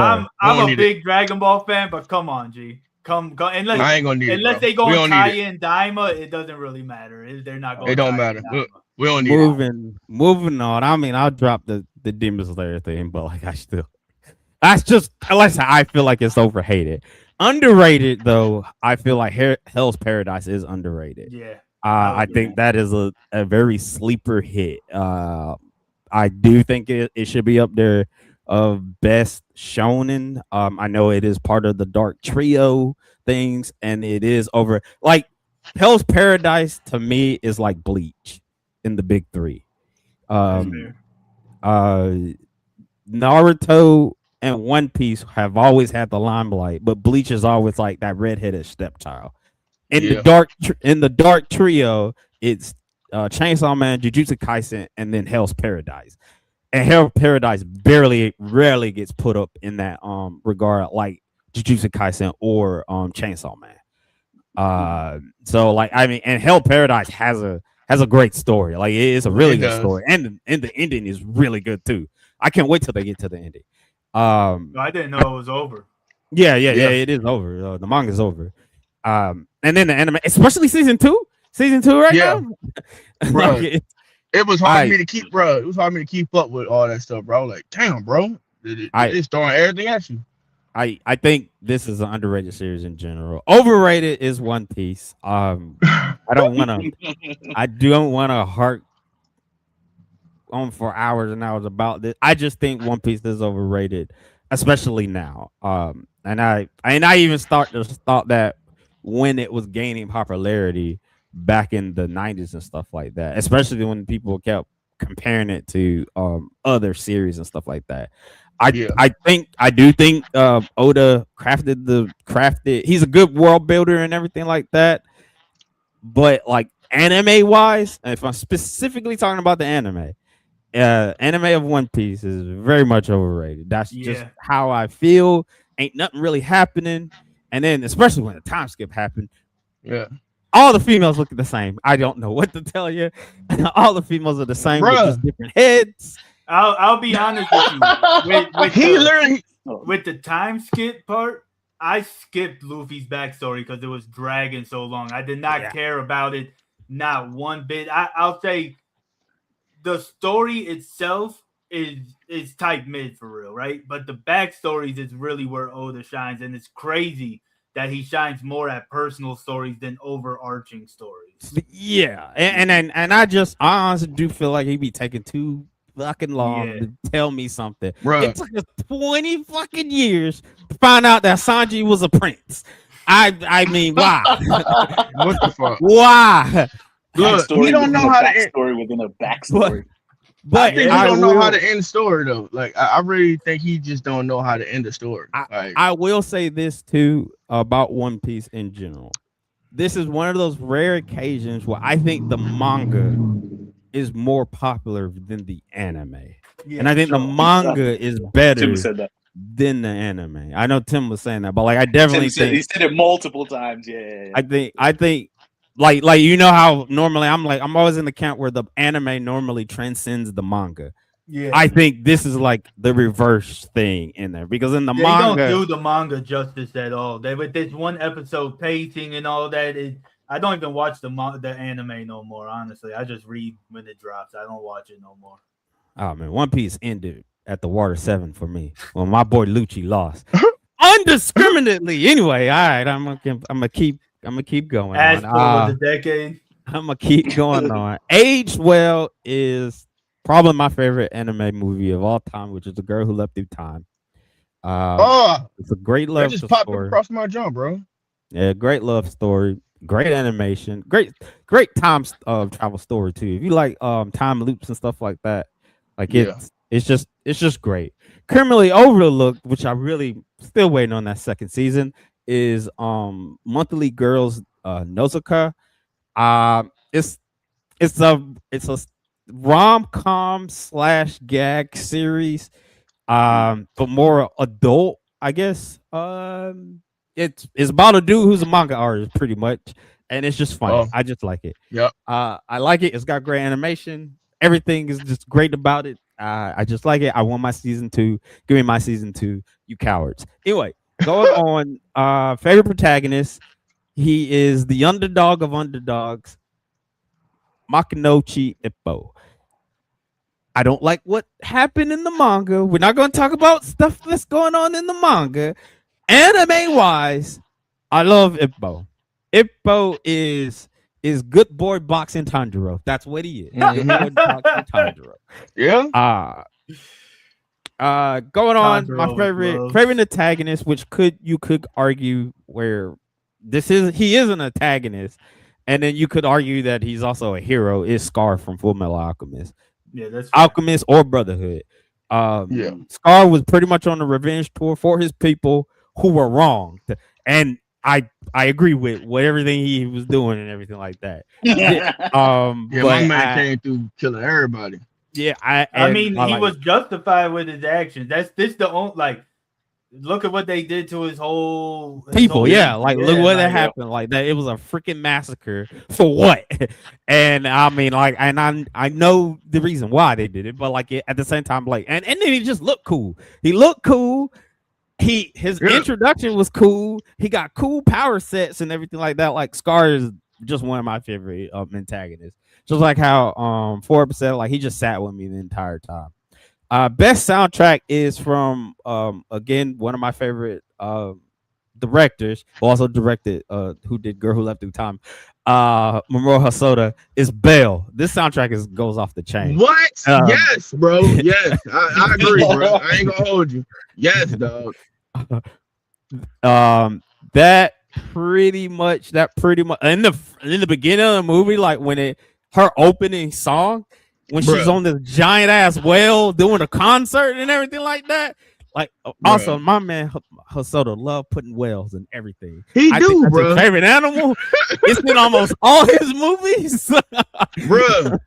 I'm a big Dragon Ball fan, but come on, G. Come. Unless I ain't gonna need unless it, they go and tie in Daima, it doesn't really matter. They're not going. It don't matter. We don't need moving on. I mean, I'll drop the Demon Slayer thing, but like that's just unless I feel like it's overhated. Underrated though, I feel like Hell's Paradise is underrated. Yeah. I think that is a very sleeper hit. I do think it should be up there of best shonen. I know it is part of the Dark Trio things, and it is over like Hell's Paradise to me is like Bleach in the big 3. Naruto and One Piece have always had the limelight, but Bleach is always like that redheaded stepchild. In the Dark Trio, it's Chainsaw Man, Jujutsu Kaisen, and then Hell's Paradise. And Hell's Paradise rarely gets put up in that regard like Jujutsu Kaisen or Chainsaw Man. So like I mean, and Hell Paradise has a great story. Like it is a really good story, and the ending is really good too. I can't wait till they get to the ending. I didn't know it was over. Yeah, it is over. The manga's over. And then the anime, especially season 2 right now. Bro, it was hard for me to keep, bro. It was hard for me to keep up with all that stuff, bro. Like, damn, bro, it's throwing everything at you. I think this is an underrated series in general. Overrated is One Piece. I don't want to harp on for hours and hours about this. I just think One Piece is overrated, especially now. And I even thought that when it was gaining popularity back in the 90s and stuff like that, especially when people kept comparing it to other series and stuff like that. I Yeah. I do think Oda crafted. He's a good world builder and everything like that. But like anime wise, if I'm specifically talking about the anime of One Piece is very much overrated. That's just Yeah. how I feel. Ain't nothing really happening. And then especially when the time skip happened, Yeah. all the females look the same. I don't know what to tell you. All the females are the same with Bruh. just different heads. I'll be honest with you. He literally. With the time skip part, I skipped Luffy's backstory because it was dragging so long. I did not care about it, not one bit. I'll say the story itself is type mid for real, right? But the backstories is really where Oda shines, and it's crazy that he shines more at personal stories than overarching stories. Yeah, and I honestly do feel like he'd be taking too fucking long to tell me something. Bruh. It took us 20 fucking years to find out that Sanji was a prince. I mean, why? What the fuck? Why? Look, he don't know how to end. Backstory within a backstory. But I think he don't know how to end the story though. Like I really think he just don't know how to end the story. I will say this too about One Piece in general. This is one of those rare occasions where I think the manga is more popular than the anime. Yeah, and I think the manga is better than the anime. I know Tim was saying that, but like I definitely think he said it multiple times. Yeah. I think like you know how normally I'm always in the camp where the anime normally transcends the manga. Yeah, I think this is like the reverse thing in there because in the manga they don't do the manga justice at all. They with this one episode pacing and all that. I don't even watch the anime no more. Honestly, I just read when it drops. I don't watch it no more. Oh man, One Piece ended at the Water 7 for me when my boy Lucci lost undiscriminately. Anyway, all right, I'm gonna keep going. As for the decade, I'm gonna keep going on. Aged Well is probably my favorite anime movie of all time, which is The Girl Who Left Through Time. It's a great love just popped story. across my jaw, bro. Yeah, great love story, great animation, great time travel story too. If you like time loops and stuff like that, like it's just great. Criminally Overlooked, which I really still waiting on that second season, is Monthly Girls Nozoka. It's a rom-com / gag series, but more adult, I guess. It's about a dude who's a manga artist, pretty much, and it's just funny. I just like it. Yep. I like it. It's got great animation. Everything is just great about it. I just like it. I want my season 2. Give me my season 2, you cowards. Anyway, going on. Favorite protagonist. He is the underdog of underdogs. Makunochi Ippo. I don't like what happened in the manga. We're not going to talk about stuff that's going on in the manga. Anime wise, I love Ippo. Ippo is good boy boxing Tanjiro. That's what he is. Good boy boxing Tanjiro. Yeah. Going on, Tanjiro my favorite antagonist, which you could argue where he is an antagonist, and then you could argue that he's also a hero, is Scar from Full Metal Alchemist. Yeah, that's fair. Alchemist or Brotherhood. Scar was pretty much on the revenge tour for his people who were wronged, and I agree with everything he was doing and everything like that. But my man came through killing everybody. Yeah, I mean, he was justified with his actions. This the only look at what they did to his whole people. Look what happened. Like that, it was a freaking massacre for what? And I mean, I know the reason why they did it, but at the same time, and then he just looked cool. He looked cool. His introduction was cool. He got cool power sets and everything like that. Like Scar is just one of my favorite antagonists. Just like how Forbes said, he just sat with me the entire time. Best soundtrack is from again one of my favorite directors, who also directed who did Girl Who Left Through Time. Mamoru Hosoda is Bell. This soundtrack goes off the chain. What? Yes, bro. Yes, I agree, bro. I ain't gonna hold you. Yes, dog. That pretty much in the beginning of the movie, when her opening song, when she's Bruh. on this giant ass whale doing a concert and everything like that. Like also, my man Hosoda love putting whales in everything. He I do, think that's bro. his favorite animal. It's in almost all his movies. Bruh.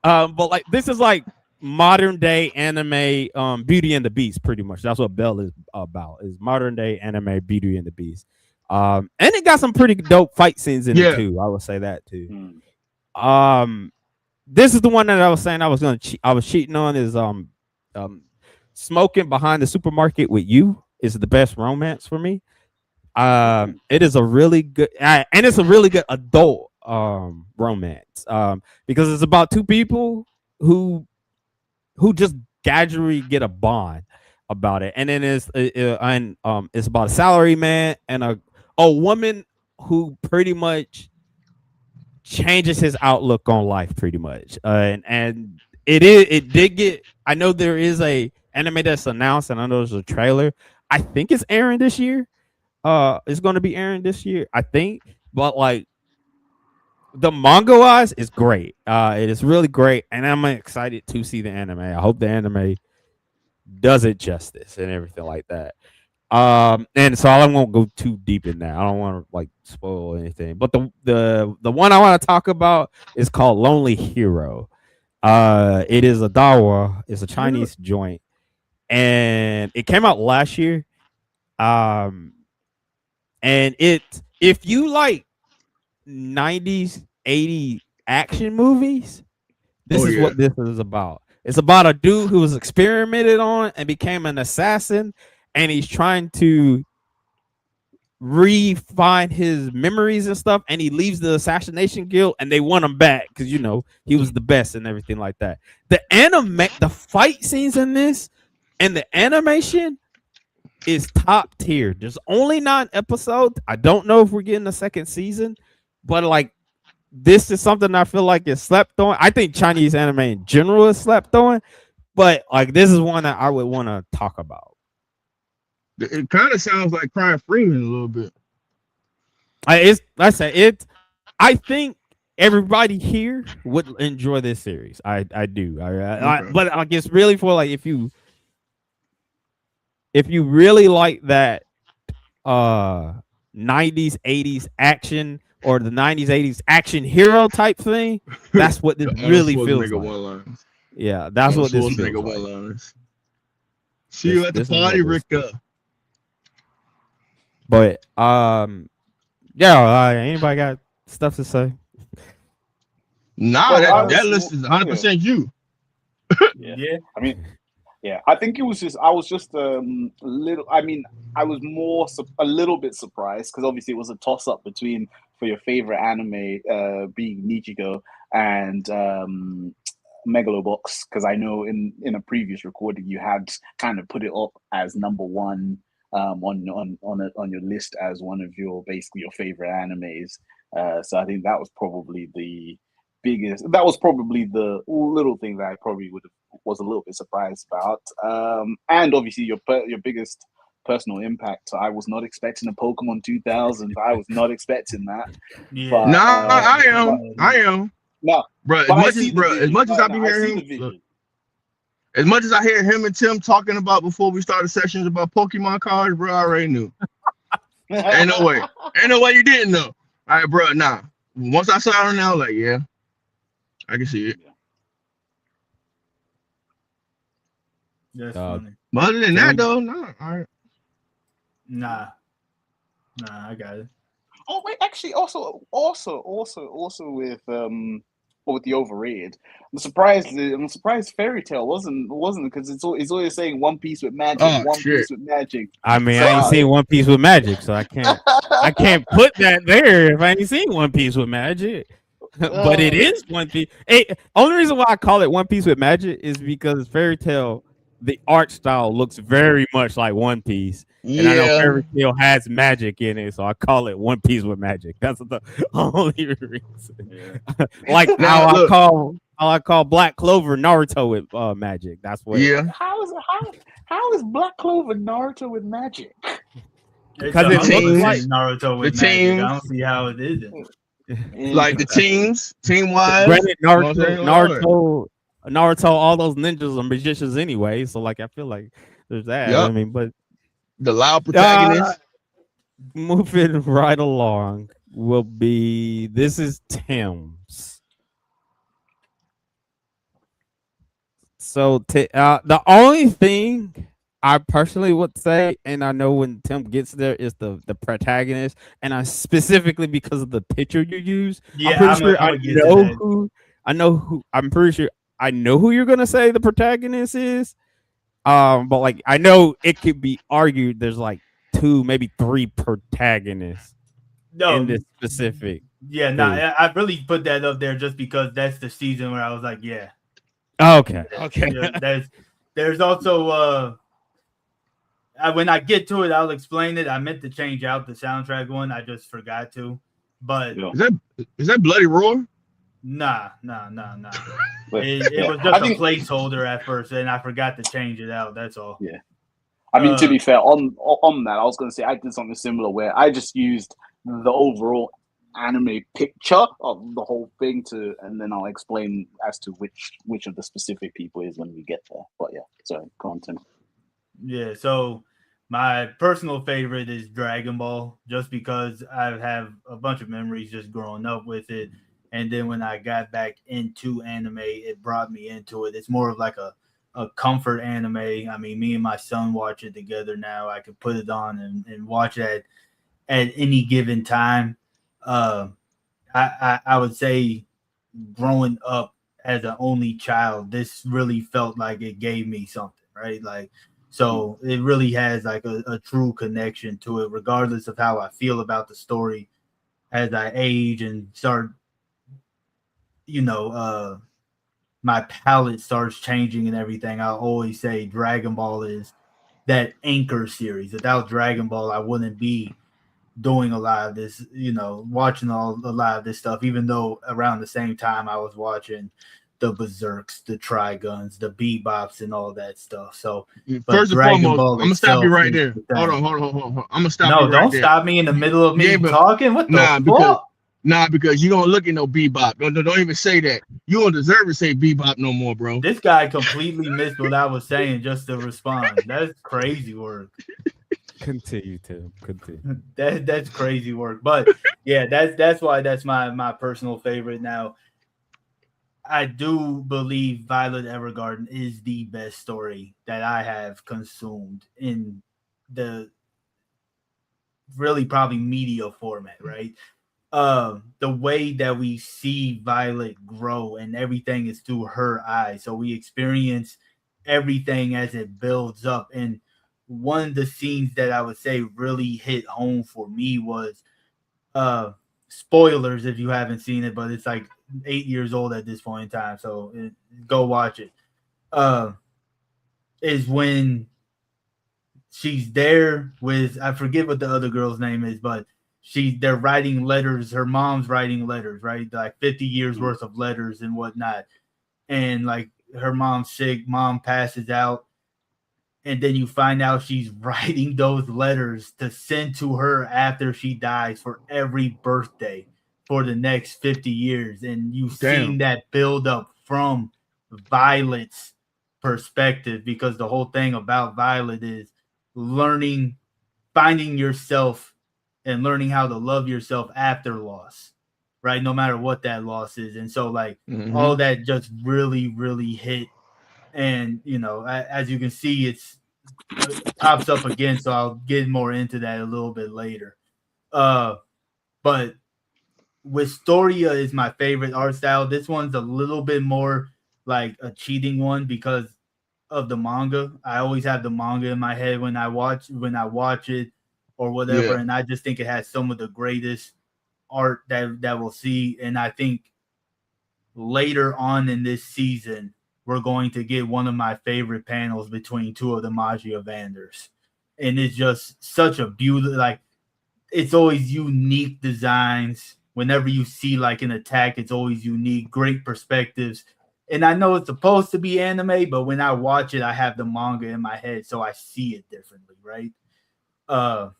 But like this is like modern day anime, Beauty and the Beast, pretty much. That's what Belle is about. Is modern day anime Beauty and the Beast. And it got some pretty dope fight scenes in it too. I would say that too. This is the one that I was saying I was cheating on is Smoking Behind the Supermarket with You is the best romance for me. It is a really good and it's a really good adult romance because it's about two people who just gradually get a bond about it, and then it's about a salary man and a woman who pretty much changes his outlook on life pretty much, and it did get. I know there is a anime that's announced, and I know there's a trailer. I think it's airing this year. It's going to be airing this year, I think. But like the manga wise is great. It is really great, and I'm excited to see the anime. I hope the anime does it justice and everything like that. And so I won't go too deep in that. I don't want to like spoil anything. But the one I want to talk about is called Lonely Hero. It is a dawa. It's a Chinese joint, and it came out last year. And if you like 90s, 80s action movies, this is what this is about. It's about a dude who was experimented on and became an assassin, and he's trying to refine his memories and stuff, and he leaves the assassination guild, and they want him back because he was the best and everything like that. The fight scenes in this and the animation is top tier. There's only 9 episodes. I don't know if we're getting a second season, but like this is something I feel like is slept on. I think Chinese anime in general is slept on, but like this is one that I would want to talk about. It kind of sounds like Crying Freeman a little bit. I think everybody here would enjoy this series. I do. But I guess really for like if you really like that 90s 80s action or the 90s 80s action hero type thing, that's what this really feels like. Yeah, that's what this feels like. See you at the party, Ricka. But anybody got stuff to say? Nah, that list is 100% you. Yeah. I mean, yeah, I think it was just I was just little. I mean, I was a little bit surprised because obviously it was a toss up between for your favorite anime being Nichiko and Megalobox, because I know in a previous recording you had kind of put it up as number one on your list as one of your basically your favorite animes. So I think that was probably the biggest. That was probably the little thing that I probably was a little bit surprised about. And obviously your biggest personal impact. I was not expecting a Pokemon 2000. I was not expecting that. Yeah. But, I am. No, bro. As much as I be hearing him, as much as I hear him and Tim talking about before we started sessions about Pokemon cards, bro, I already knew. Ain't no way you didn't know. All right, bro. Nah. Once I saw it now, like, yeah, I can see it. That's funny. But other than that, though, nah. All right. Nah, I got it. Oh wait, actually, also with the overrated, I'm surprised Fairy Tail wasn't because it's always saying One Piece with magic, Piece with magic. I mean, I ain't seen One Piece with magic, so I can't put that there if I ain't seen One Piece with magic. But it is One Piece. Only reason why I call it One Piece with magic is because Fairy Tail, the art style looks very much like One Piece. Yeah. And I know Fairy Tail has magic in it, so I call it One Piece with magic. That's the only reason. Yeah. Like how I call Black Clover Naruto with magic. That's what. Yeah. How is Black Clover Naruto with magic? Because it looks like Naruto with magic. I don't see how it isn't. Like the team wise. Granted, You know what I'm saying? Naruto, all those ninjas are magicians anyway. So like, I feel like there's that. Yep. I mean, but The loud protagonist. moving right along will be this is Tim's. So the only thing I personally would say, and I know when Tim gets there, is the protagonist, and I specifically because of the picture you use. Yeah, I'm pretty I'm sure gonna get to that. I know who. I'm pretty sure I know who you're gonna say the protagonist is. But like I know it could be argued there's like 2, maybe 3 protagonists No, in this specific. yeah, no, thing. I really put that up there just because that's the season where I was like, yeah. Okay. Yeah, there's also when I get to it, I'll explain it. I meant to change out the soundtrack one, I just forgot to. But Is that Bloody Roar? nah. It was just a placeholder at first, and I forgot to change it out. That's all. Yeah. I mean, to be fair, on that, I was going to say I did something similar where I just used the overall anime picture of the whole thing and then I'll explain as to which of the specific people is when we get there. But yeah, sorry, content. Yeah, so my personal favorite is Dragon Ball, just because I have a bunch of memories just growing up with it. And then when I got back into anime, it brought me into it. It's more of like a comfort anime. I mean, me and my son watch it together now. I can put it on and watch it at any given time. I would say growing up as an only child, this really felt like it gave me something, right? Like, so it really has like a true connection to it, regardless of how I feel about the story as I age and start, my palette starts changing and everything. I always say Dragon Ball is that anchor series. Without Dragon Ball, I wouldn't be doing a lot of this, watching a lot of this stuff, even though around the same time I was watching the Berserks, the Triguns, the Bebops, and all that stuff. So, first and foremost, I'm gonna stop you right there. Hold on. I'm gonna stop you right there. No, don't stop me in the middle of me talking. What the fuck? Because you don't look at no Bebop. Don't even say that. You don't deserve to say Bebop no more, bro. This guy completely missed what I was saying just to respond. That's crazy work. Continue, Tim. Continue. That's crazy work. But yeah, that's why that's my personal favorite. Now, I do believe Violet Evergarden is the best story that I have consumed in the really probably media format, right? The way that we see Violet grow and everything is through her eyes. So we experience everything as it builds up. And one of the scenes that I would say really hit home for me was spoilers if you haven't seen it, but it's like 8 years old at this point in time. So go watch it. Is when she's there with, I forget what the other girl's name is, but they're writing letters. Her mom's writing letters, right? Like 50 years worth of letters and whatnot. And like her mom's sick, mom passes out. And then you find out she's writing those letters to send to her after she dies for every birthday for the next 50 years. And you've seen that build up from Violet's perspective, because the whole thing about Violet is learning, finding yourself and learning how to love yourself after loss, right? No matter what that loss is. And so like all that just really, really hit. And, as you can see, it pops up again. So I'll get more into that a little bit later. But Wistoria is my favorite art style. This one's a little bit more like a cheating one because of the manga. I always have the manga in my head when I watch it or whatever. Yeah. And I just think it has some of the greatest art that we'll see. And I think later on in this season, we're going to get one of my favorite panels between two of the Magia Vanders. And it's just such a beautiful, like, it's always unique designs. Whenever you see like an attack, it's always unique, great perspectives. And I know it's supposed to be anime, but when I watch it, I have the manga in my head, so I see it differently, right? Now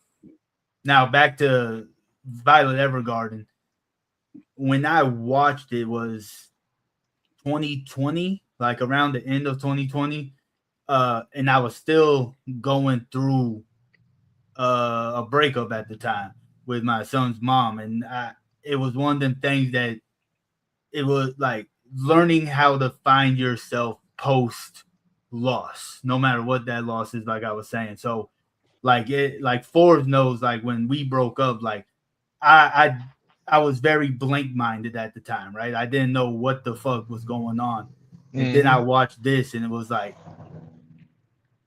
back to Violet Evergarden. when I watched it was 2020, like around the end of 2020, and I was still going through a breakup at the time with my son's mom, and it was one of them things that it was like learning how to find yourself post loss, no matter what that loss is. Like I was saying, so like Forbes knows, like when we broke up, like I was very blank minded at the time, right? I didn't know what the fuck was going on, and then I watched this, and it was like,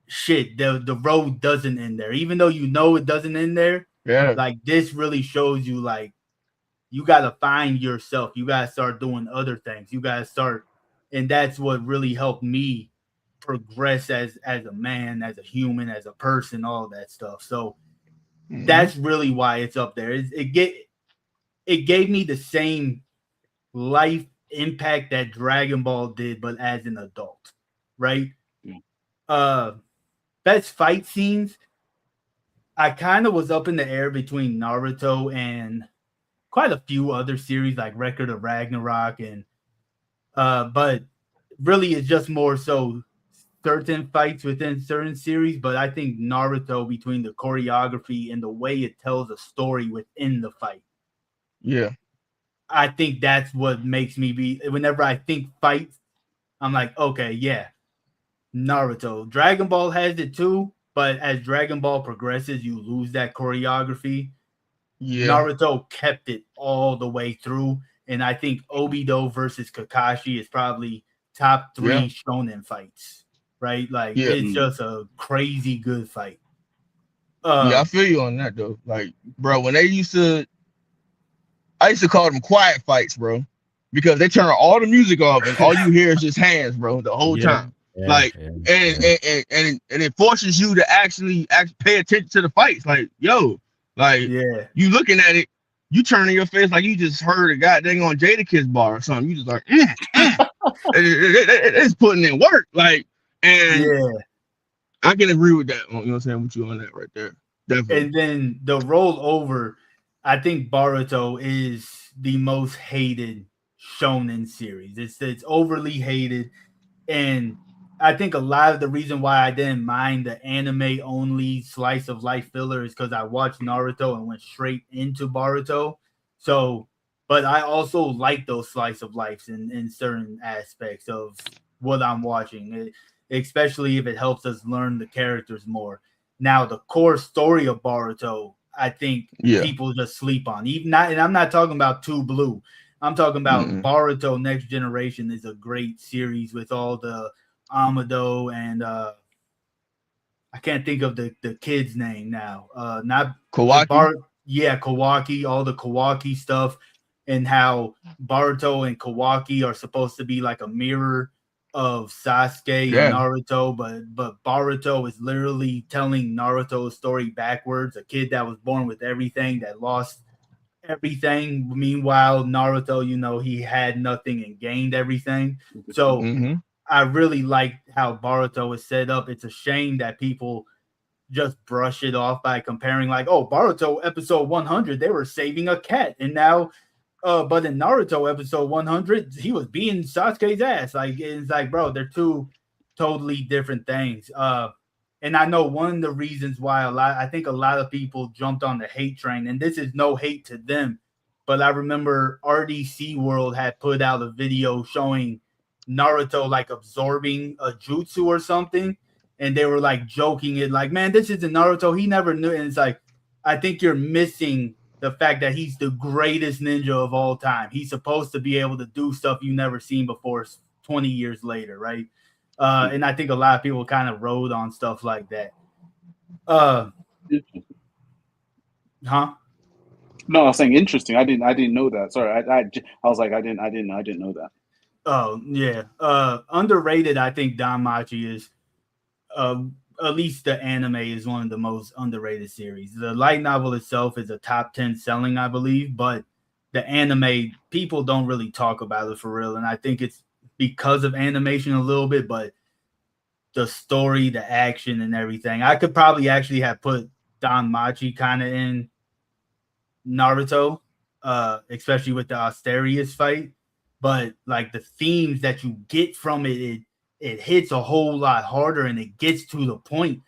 shit, the road doesn't end there, even though you know it doesn't end there. Yeah. Like this really shows you, like, you got to find yourself. You got to start doing other things. You got to start. And that's what really helped me progress as a man, as a human, as a person, all that stuff. So that's really why it's up there. It gave me the same life impact that Dragon Ball did, but as an adult, right? Best fight scenes, I kind of was up in the air between Naruto and quite a few other series like Record of Ragnarok, and but really it's just more so certain fights within certain series. But I think Naruto, between the choreography and the way it tells a story within the fight, I think that's what makes me be, whenever I think fights, I'm like, okay, yeah, Naruto. Dragon Ball has it too, but as Dragon Ball progresses, you lose that choreography. Naruto kept it all the way through, and I think Obito versus Kakashi is probably top 3 shonen fights, right? Like it's just a crazy good fight. I feel you on that though. Like, bro, when I used to call them quiet fights, bro, because they turn all the music off and all you hear is just hands, bro, the whole time. And it forces you to actually pay attention to the fights. Like, yo, like, you looking at it, you turning your face like you just heard a goddamn on Jadakiss bar or something. You just like, it's putting in work. Like, and I can agree with that. You know what I'm saying? With you on that right there. Definitely. And then the rollover, I think Boruto is the most hated shonen series. It's overly hated, and I think a lot of the reason why I didn't mind the anime only slice of life filler is because I watched Naruto and went straight into Boruto. So, but I also like those slice of lives in certain aspects of what I'm watching, especially if it helps us learn the characters more. Now, the core story of Boruto, I think people just sleep on. Even not, and I'm not talking about Two Blue. I'm talking about Boruto Next Generation is a great series with all the Amado and I can't think of the kid's name now. Not Kawaki. Kawaki, all the Kawaki stuff, and how Boruto and Kawaki are supposed to be like a mirror of Sasuke and Naruto, but Boruto is literally telling Naruto's story backwards. A kid that was born with everything, that lost everything. Meanwhile, Naruto, he had nothing and gained everything. So I really like how Boruto is set up. It's a shame that people just brush it off by comparing, like, oh, Boruto episode 100, they were saving a cat, and now, but in Naruto episode 100, he was beating Sasuke's ass. Like, it's like, bro, they're two totally different things. And I know one of the reasons why I think a lot of people jumped on the hate train, and this is no hate to them, but I remember RDC World had put out a video showing Naruto like absorbing a jutsu or something, and they were like joking it, like, man, this isn't Naruto, he never knew. And it's like, I think you're missing the fact that he's the greatest ninja of all time. He's supposed to be able to do stuff you never seen before 20 years later, right? And I think a lot of people kind of rode on stuff like that. No, I was saying interesting. I didn't know that. Sorry, I was like, I didn't know that. Oh yeah, underrated. I think Danmachi is, at least the anime is one of the most underrated series. The light novel itself is a top 10 selling, I believe, but the anime, people don't really talk about it for real, and I think it's because of animation a little bit, but the story, the action, and everything. I could probably actually have put Danmachi kind of in Naruto, especially with the Asterius fight. But like the themes that you get from it hits a whole lot harder and it gets to the point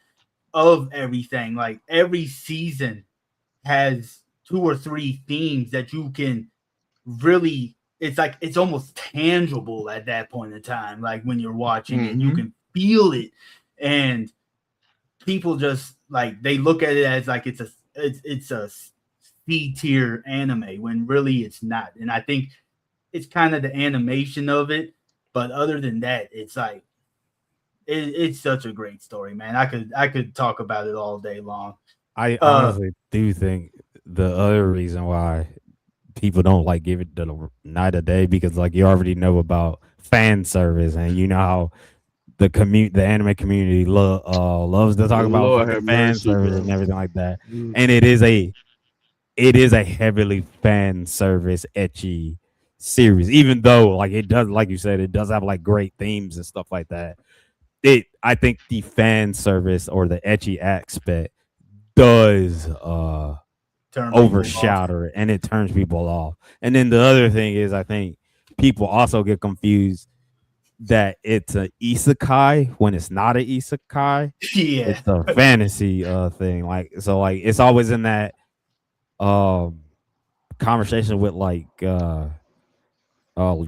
of everything. Like every season has 2 or 3 themes that you can really, it's like it's almost tangible at that point in time. Like when you're watching it, you can feel it, and people just like they look at it as like it's a C tier anime when really it's not. And I think it's kind of the animation of it, but other than that, it's like it's such a great story, man. I could talk about it all day long. I honestly do think the other reason why people don't like give it the night of day because like you already know about fan service and you know how the anime community loves to talk Lord about have fan mercy, service bro. and everything like that. And it is a heavily fan service etchy series, even though like it does, like you said, it does have like great themes and stuff like that. I think the fan service or the etchy aspect does Turn people off. overshadow it and it turns people off. And then the other thing is I think people also get confused that it's an isekai when it's not an isekai. Yeah, It's a fantasy thing. Like so like it's always in that conversation with like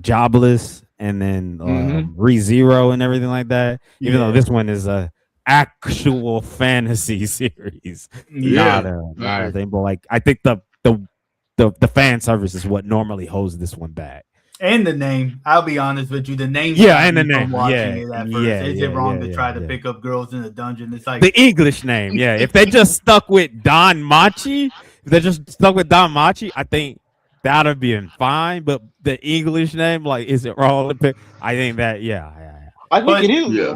Jobless and then ReZero and everything like that. Even though this one is a actual fantasy series, not a thing. But like I think the fan service is what normally holds this one back. And the name, I'll be honest with you, the name. Yeah, and the name. Watching Yeah, it at first. yeah, Is yeah, it wrong yeah, to try to yeah. pick up girls in the dungeon? It's like The English name. Yeah, if they just stuck with Don Machi, I think that'd have been fine. But the English name, like, is it wrong to pick? I think that, I think But- it is. Yeah.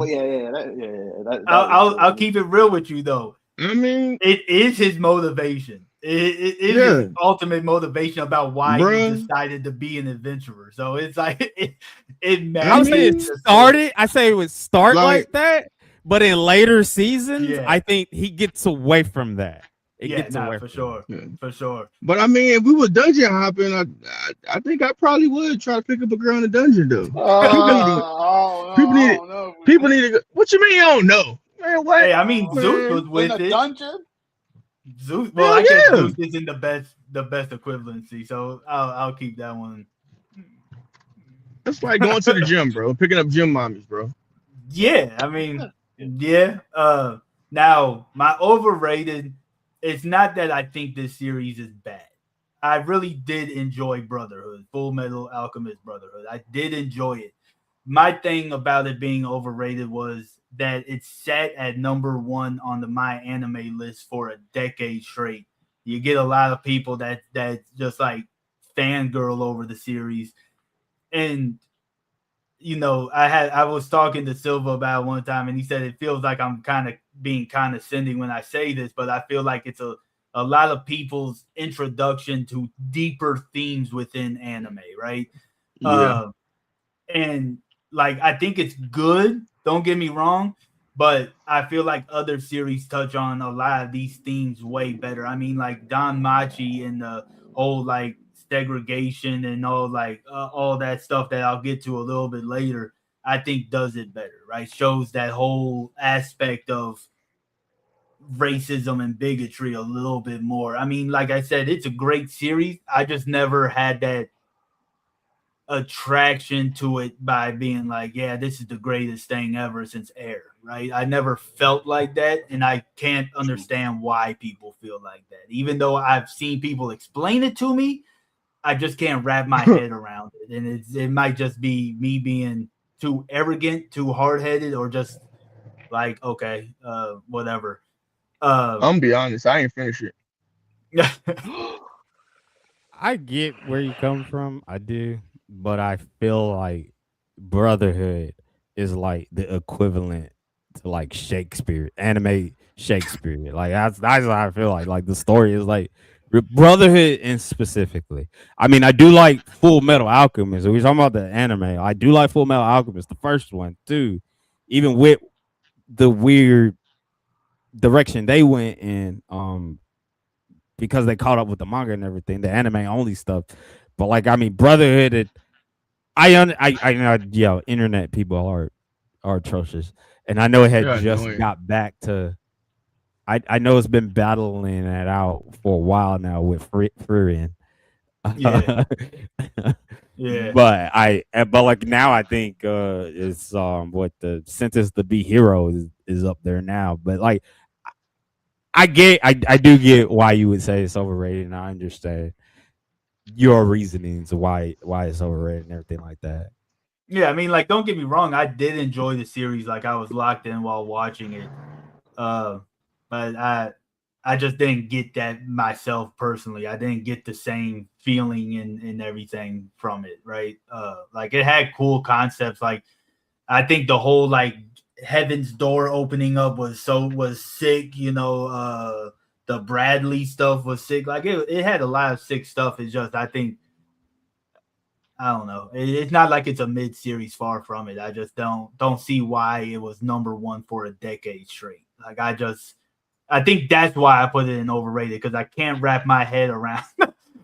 I'll keep it real with you though. I mean, It is his motivation. It is his ultimate motivation about why he decided to be an adventurer. So it's like it matters. I would say it started. I say it would start like that, but in later seasons, I think he gets away from that. It gets away for from sure, that. for sure. But I mean, if we were dungeon hopping, I think I probably would try to pick up a girl in the dungeon though. People need to go. What you mean you don't know? Man, what? Hey, I mean, Zeus was with in a it. dungeon. Zeus, well, I guess Zeus isn't the best equivalency, so I'll keep that one. That's like going to the gym, bro. Picking up gym mommies, bro. Yeah, I mean, yeah. Now my overrated. It's not that I think this series is bad. I really did enjoy Brotherhood, Full Metal Alchemist Brotherhood. I did enjoy it. My thing about it being overrated was that it sat at number 1 on the My Anime list for a decade straight. You get a lot of people that just like fangirl over the series. And you know, I was talking to Silva about it one time and he said it feels like I'm kind of being condescending when I say this, but I feel like it's a lot of people's introduction to deeper themes within anime, right? Yeah. And like I think it's good, don't get me wrong, but I feel like other series touch on a lot of these themes way better. I mean, like Don Machi and the whole like segregation and all like all that stuff that I'll get to a little bit later, I think does it better, right? Shows that whole aspect of racism and bigotry a little bit more. I mean, like I said, it's a great series. I just never had that attraction to it by being like, yeah, this is the greatest thing ever since Air, right? I never felt like that, and I can't understand why people feel like that. Even though I've seen people explain it to me, I just can't wrap my head around it. And it might just be me being too arrogant, too hard-headed, or just like, okay, whatever. I'm gonna be honest, I ain't finished it. I get where you come from. I do, but I feel like Brotherhood is like the equivalent to like Shakespeare, anime Shakespeare. Like that's what I feel like. Like the story is like Brotherhood, and specifically, I mean, I do like Full Metal Alchemist. We're talking about the anime. I do like Full Metal Alchemist, the first one too, even with the weird direction they went in. because they caught up with the manga and everything, the anime only stuff. But like, I mean, Brotherhood, I know, yeah, internet people are atrocious, and I know it had They're just annoying. got back to. I know it's been battling it out for a while now with Furion. Yeah. Yeah. but like now I think it's what the Sentence to Be Hero is up there now. But like I do get why you would say it's overrated, and I understand your reasonings why it's overrated and everything like that. Yeah, I mean, like, don't get me wrong, I did enjoy the series. Like, I was locked in while watching it, but I just didn't get that myself personally. I didn't get the same feeling and everything from it, right? Like, it had cool concepts. Like, I think the whole like Heaven's Door opening up was sick. You know, the Bradley stuff was sick. Like, it had a lot of sick stuff. It's just I think. I don't know. It's not like it's a mid-series, far from it. I just don't see why it was number one for a decade straight. Like, I think that's why I put it in overrated, because I can't wrap my head around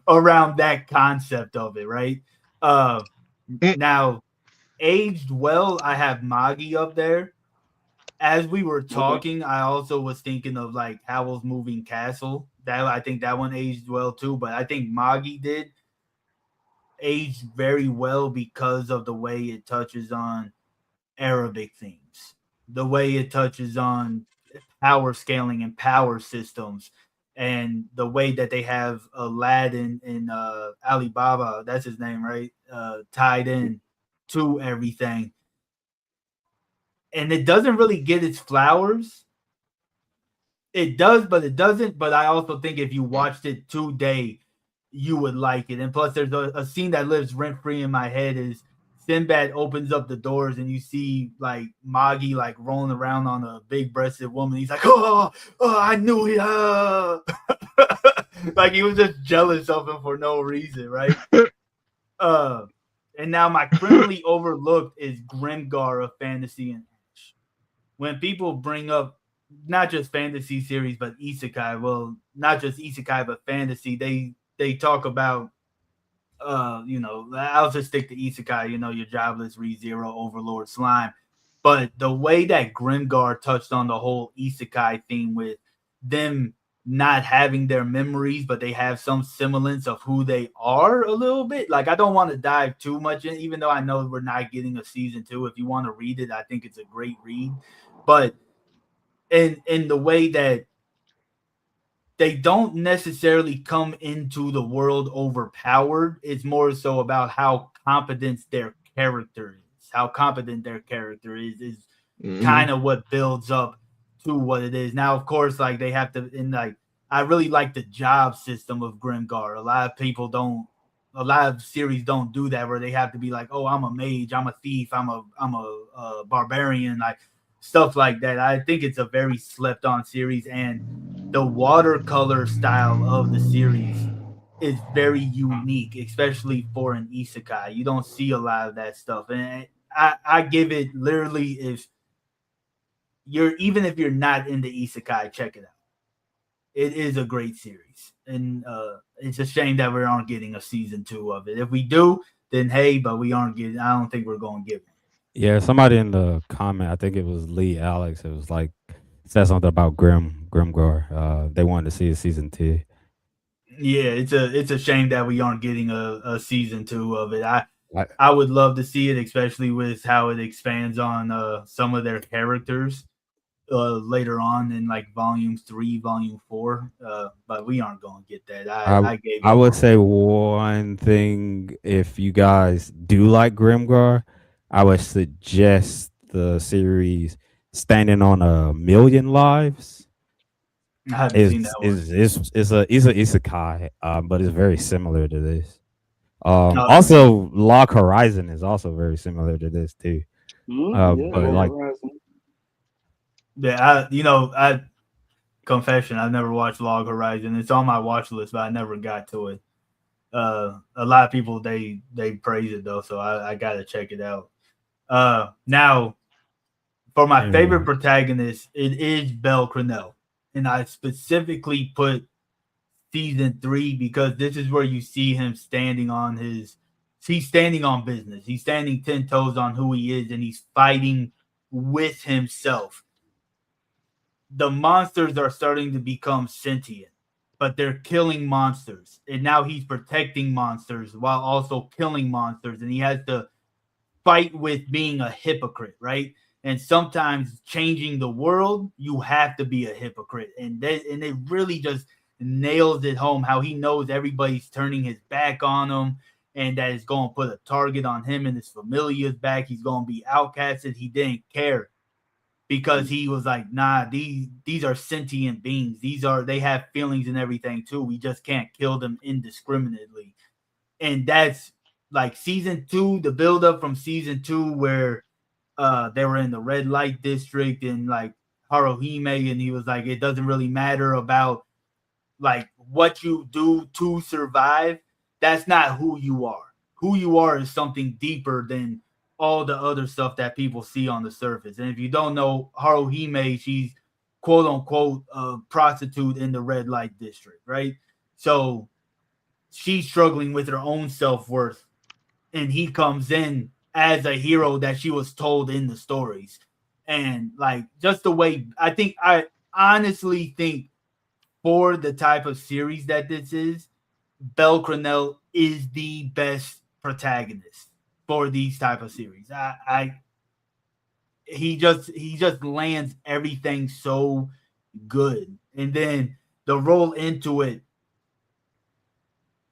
around that concept of it, right? Now, aged well, I have Magi up there. As we were talking, I also was thinking of like Howl's Moving Castle. That I think that one aged well too, but I think Magi did aged very well because of the way it touches on Arabic themes, the way it touches on power scaling and power systems, and the way that they have Aladdin and Alibaba, that's his name, right? Tied in to everything. And it doesn't really get its flowers. It does, but it doesn't. But I also think if you watched it today, you would like it. And plus, there's a scene that lives rent free in my head is Sinbad opens up the doors and you see like Magi like rolling around on a big breasted woman. He's like, oh, I knew it. Like he was just jealous of him for no reason, right? And now my criminally overlooked is Grimgar of Fantasy and Ash. When people bring up not just fantasy series, but isekai, well, not just isekai, but fantasy, they talk about, you know, I'll just stick to isekai, you know, your jobless, ReZero, Overlord, Slime. But the way that Grimgar touched on the whole isekai theme with them not having their memories, but they have some semblance of who they are a little bit. Like, I don't want to dive too much in, even though I know we're not getting a season 2. If you want to read it, I think it's a great read. But in the way that they don't necessarily come into the world overpowered. It's more so about how competent their character is. How competent their character is kind of what builds up to what it is. Now, of course, like they have to, and like I really like the job system of Grimgar. A lot of series don't do that, where they have to be like, oh, I'm a mage, I'm a thief, I'm a barbarian, like stuff like that. I think it's a very slept on series, and the watercolor style of the series is very unique, especially for an isekai. You don't see a lot of that stuff. And I give it literally, if you're not into isekai, check it out. It is a great series. And it's a shame that we aren't getting a season 2 of it. If we do, then hey, but we aren't getting, I don't think we're going to get one. Yeah, somebody in the comment, I think it was Lee Alex, it was like said something about Grimgar. They wanted to see a season 2. Yeah, it's a shame that we aren't getting a season 2 of it. I would love to see it, especially with how it expands on some of their characters later on in like volume 3, volume 4. But we aren't going to get that. I would say one thing: if you guys do like Grimgar, I would suggest the series Standing on a Million Lives. I haven't seen that one. It's a isekai, but it's very similar to this. Also, Log Horizon is also very similar to this too. But like, yeah, confession, I've never watched Log Horizon. It's on my watch list, but I never got to it. A lot of people they praise it though, so I gotta check it out. Now, for my favorite protagonist, it is Belle Crenel, and I specifically put season 3, because this is where you see him standing on business. He's standing 10 toes on who he is, and he's fighting with himself. The monsters are starting to become sentient, but they're killing monsters. And now he's protecting monsters while also killing monsters. And he has to fight with being a hypocrite, right? And sometimes changing the world, you have to be a hypocrite. And it really just nails it home how he knows everybody's turning his back on him, and that it's going to put a target on him and his familia's back. He's going to be outcasted. He didn't care, because he was like, nah, these are sentient beings. They have feelings and everything too. We just can't kill them indiscriminately. And that's like season 2, the build up from season 2, where they were in the red light district, and like Haruhime, and he was like, it doesn't really matter about like what you do to survive. That's not who you are. Who you are is something deeper than all the other stuff that people see on the surface. And if you don't know Haruhime, she's quote unquote a prostitute in the red light district, right? So she's struggling with her own self-worth, and he comes in as a hero that she was told in the stories. And like just the way I honestly think for the type of series that this is, Bel Crenell is the best protagonist for these type of series. He just lands everything so good. And then the roll into it,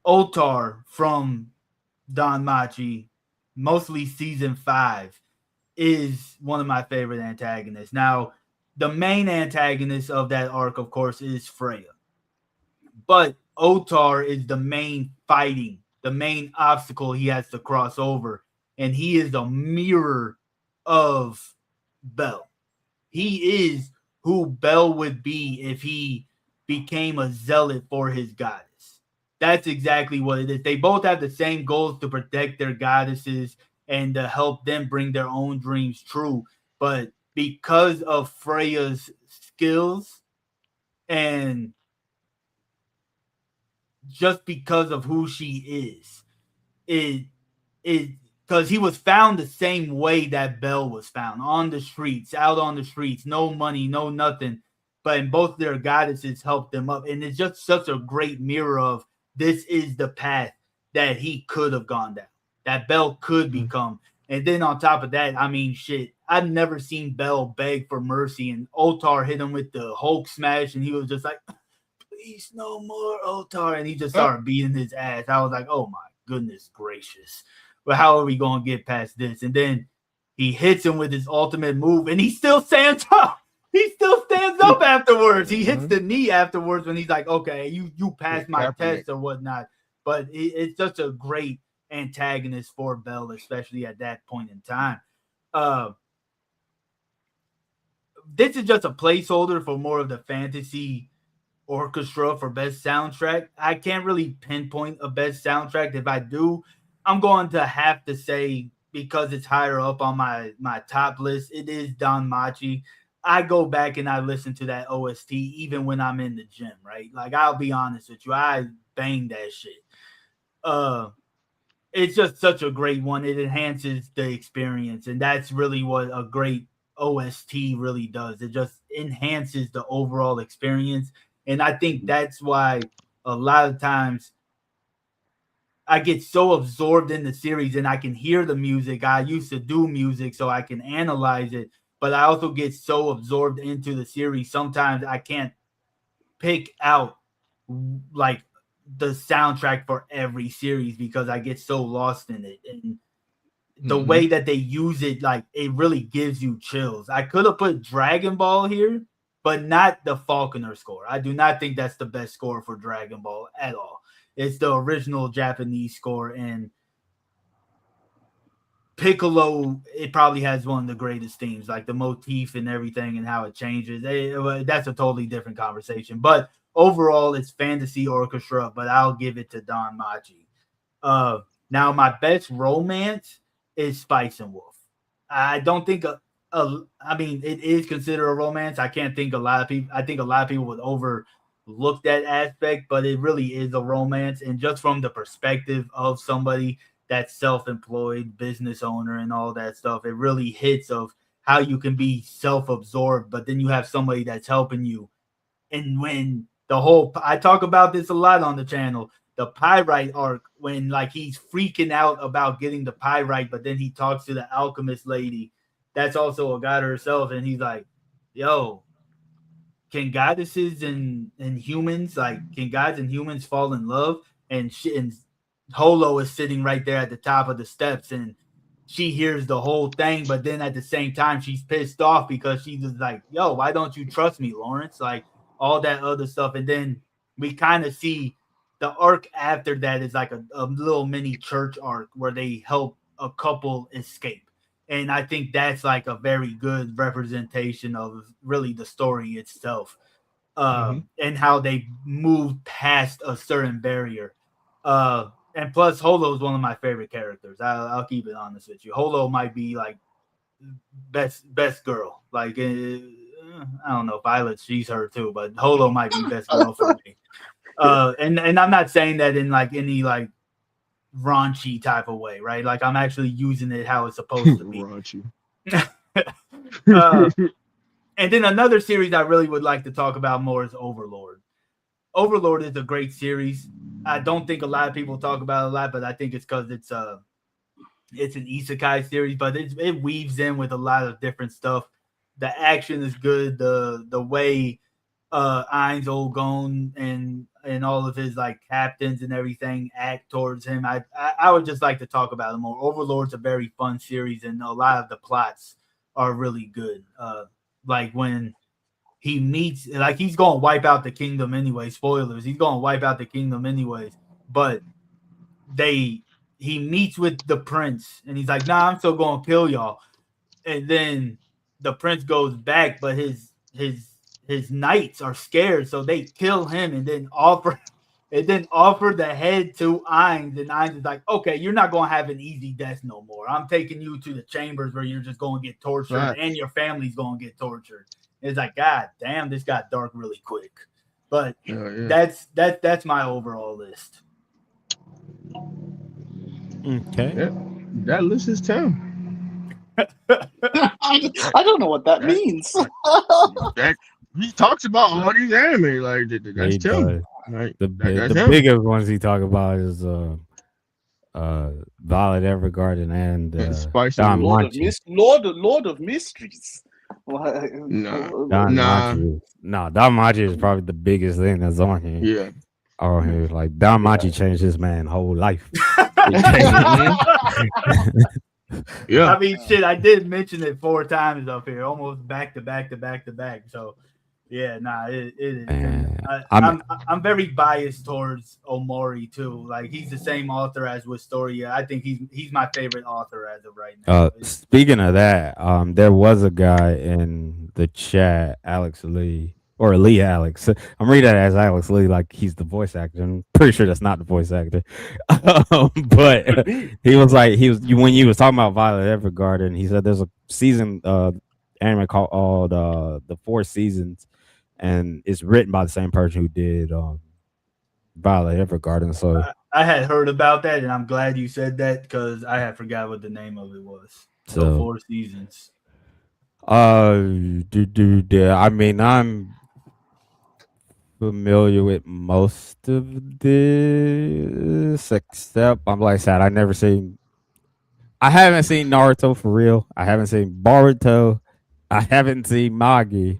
Otar from Danmachi, mostly season 5, is one of my favorite antagonists. Now, the main antagonist of that arc, of course, is Freya. But Otar is the main obstacle he has to cross over. And he is a mirror of Bel. He is who Bel would be if he became a zealot for his goddess. That's exactly what it is. They both have the same goals, to protect their goddesses and to help them bring their own dreams true. But because of Freya's skills, and just because of who she is, because he was found the same way that Bel was found, on the streets, out on the streets, no money, no nothing. But in both their goddesses helped them up. And it's just such a great mirror of, this is the path that he could have gone down, that Bel could become. And then on top of that, I mean, shit, I've never seen Bel beg for mercy, and Otar hit him with the Hulk smash, and he was just like, please no more, Otar. And he just started beating his ass. I was like, oh my goodness gracious. But how are we going to get past this? And then he hits him with his ultimate move, and he still stands up. He still stands up afterwards. He hits the knee afterwards when he's like, okay, you passed my test or whatnot. But it's such a great antagonist for Bel, especially at that point in time. This is just a placeholder for more of the fantasy orchestra for best soundtrack. I can't really pinpoint a best soundtrack. If I do, I'm going to have to say, because it's higher up on my top list, it is Danmachi. I go back and I listen to that OST even when I'm in the gym, right? Like, I'll be honest with you, I bang that shit. It's just such a great one. It enhances the experience, and that's really what a great OST really does. It just enhances the overall experience. And I think that's why a lot of times I get so absorbed in the series, and I can hear the music. I used to do music so I can analyze it, but I also get so absorbed into the series. Sometimes I can't pick out like the soundtrack for every series because I get so lost in it. And the way that they use it, like, it really gives you chills. I could have put Dragon Ball here, but not the Falconer score. I do not think that's the best score for Dragon Ball at all. It's the original Japanese score, and Piccolo, it probably has one of the greatest themes, like the motif and everything and how it changes. That's a totally different conversation. But overall, it's fantasy orchestra, but I'll give it to Danmachi. Now, my best romance is Spice and Wolf. I don't think I mean, it is considered a romance. I think a lot of people would overlook looked at aspect, but it really is a romance. And just from the perspective of somebody that's self-employed, business owner, and all that stuff, it really hits of how you can be self-absorbed, but then you have somebody that's helping you. And when I talk about this a lot on the channel, the pyrite arc, when like he's freaking out about getting the pyrite, but then he talks to the alchemist lady, that's also a god herself, and he's like, yo, can goddesses and humans, like, can gods and humans fall in love? And Holo is sitting right there at the top of the steps, and she hears the whole thing, but then at the same time, she's pissed off because she's just like, yo, why don't you trust me, Lawrence? Like, all that other stuff. And then we kind of see the arc after that is like a little mini church arc where they help a couple escape. And I think that's like a very good representation of really the story itself, and how they moved past a certain barrier. And plus, Holo is one of my favorite characters. I'll keep it honest with you. Holo might be like best girl. Like, I don't know, Violet, she's her too, but Holo might be best girl for me. And I'm not saying that in like any like raunchy type of way, right? Like, I'm actually using it how it's supposed to be. Raunchy. And then another series I really would like to talk about more is Overlord. Overlord is a great series. I don't think a lot of people talk about it a lot, but I think it's because it's an isekai series, but it weaves in with a lot of different stuff. The action is good. The way Ainz Oogon and all of his like captains and everything act towards him, I would just like to talk about it more. Overlord's a very fun series, and a lot of the plots are really good. Like when he meets, like, he's going to wipe out the kingdom anyway. Spoilers. He's going to wipe out the kingdom anyways. But he meets with the prince, and he's like, nah, I'm still going to kill y'all. And then the prince goes back, but his knights are scared, so they kill him and then offer the head to Ainz. And Ainz is like, okay, you're not going to have an easy death no more. I'm taking you to the chambers where you're just going to get tortured, right, and your family's going to get tortured. It's like, God damn, this got dark really quick. But that's my overall list. Okay. Yeah, that list is 10. I don't know what that means. He talks about all these anime, like that's 10. Like, the biggest ones he talk about is Violet Evergarden and Lord of Mysteries. Danmachi is probably the biggest thing that's on here. Yeah. Oh, here, like Danmachi changed this man's whole life. Yeah. I mean, shit, I did mention it 4 times up here, almost back to back. So, yeah, it is. I'm very biased towards Omori too. Like, he's the same author as Wistoria. I think he's my favorite author as of right now. Speaking of that, there was a guy in the chat, Alex Lee. Or Lee Alex. I'm reading it as Alex Lee, like he's the voice actor. I'm pretty sure that's not the voice actor. But he was like, when you was talking about Violet Evergarden, he said there's a season anime called The Four Seasons, and it's written by the same person who did Violet Evergarden. So I had heard about that, and I'm glad you said that because I had forgot what the name of it was. So The Four Seasons. I mean, I'm familiar with most of this, except I'm like I said, I haven't seen Naruto for real. I haven't seen Boruto. I haven't seen Magi.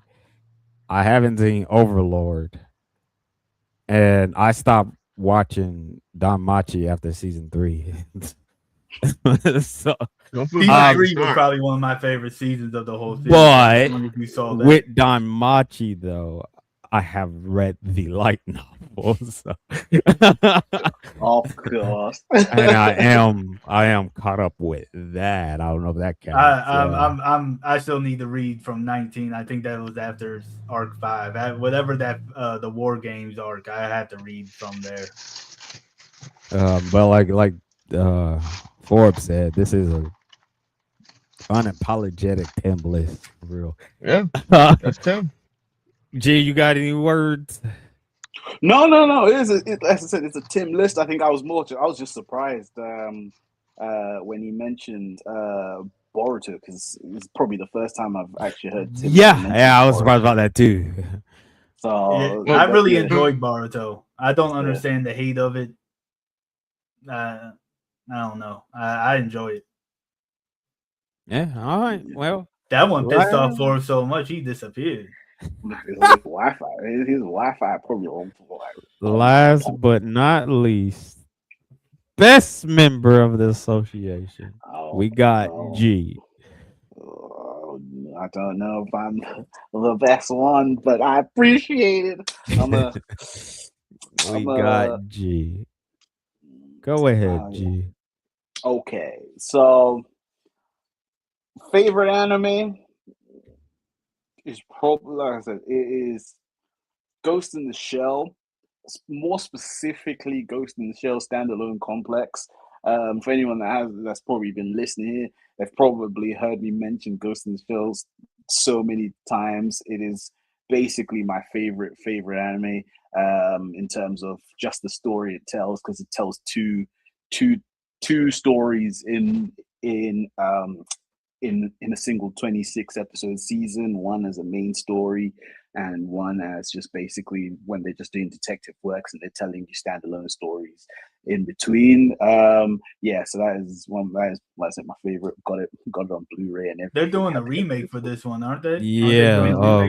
I haven't seen Overlord. And I stopped watching Danmachi after season 3. So season 3 was probably one of my favorite seasons of the whole season. But you saw that. With Danmachi though, I have read the light novel, so. Of course. And I am caught up with that. I don't know if that counts. I still need to read from 19. I think that was after arc 5. Whatever that the War Games arc, I had to read from there. But like Forbes said, this is a unapologetic 10 list, for real. Yeah, that's 10. G, you got any words? No. As I said, it's a Tim list. I think I was just surprised when he mentioned Boruto, because it's probably the first time I've actually heard Tim ever mention Yeah, I was Boruto. surprised about that too. So I but really yeah. enjoyed Boruto. I don't Yeah. understand the hate of it. I don't know. I enjoy it. Yeah, all right. Well, That one pissed Wow. off Flora so much he disappeared. His Wi-Fi. His Wi-Fi probably wrong for last but not least, best member of the association, we got G. I don't know if I'm the best one, but I appreciate it. We got G. Go ahead, G. Okay, so favorite anime is probably, like I said, it is Ghost in the Shell. More specifically, Ghost in the Shell standalone complex. For anyone that's probably been listening here, they've probably heard me mention Ghost in the Shell so many times. It is basically my favorite anime in terms of just the story it tells, because it tells two stories in a single 26 episode season, one as a main story and one as just basically when they're just doing detective works and they're telling you standalone stories in between. So that is like I said, my favorite. Got it on Blu-ray and everything. They're doing a remake for this one, aren't they? Yeah,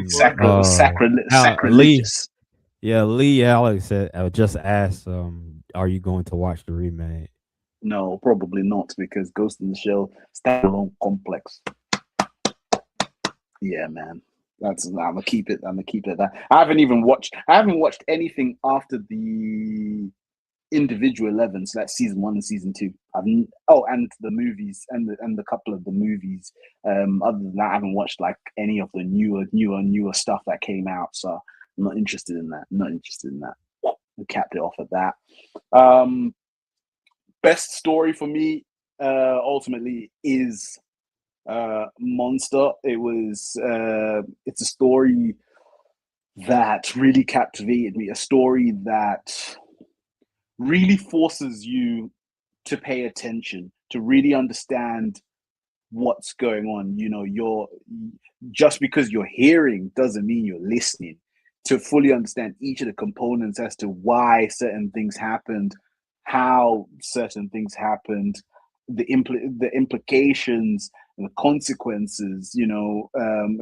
sacrilegious. Lee Alex said, I just asked, are you going to watch the remake? No, probably not, because Ghost in the Shell standalone complex. Yeah, man. I'm gonna keep it. That I haven't watched anything after the individual 11. So that's season 1 and season 2. And the movies and the couple of the movies. Other than that, I haven't watched like any of the newer stuff that came out. So I'm not interested in that. We capped it off at that. Best story for me, ultimately, is Monster. It's a story that really captivated me, a story that really forces you to pay attention, to really understand what's going on. You're just because you're hearing doesn't mean you're listening. To fully understand each of the components as to why certain things happened, how certain things happened, the implications and the consequences,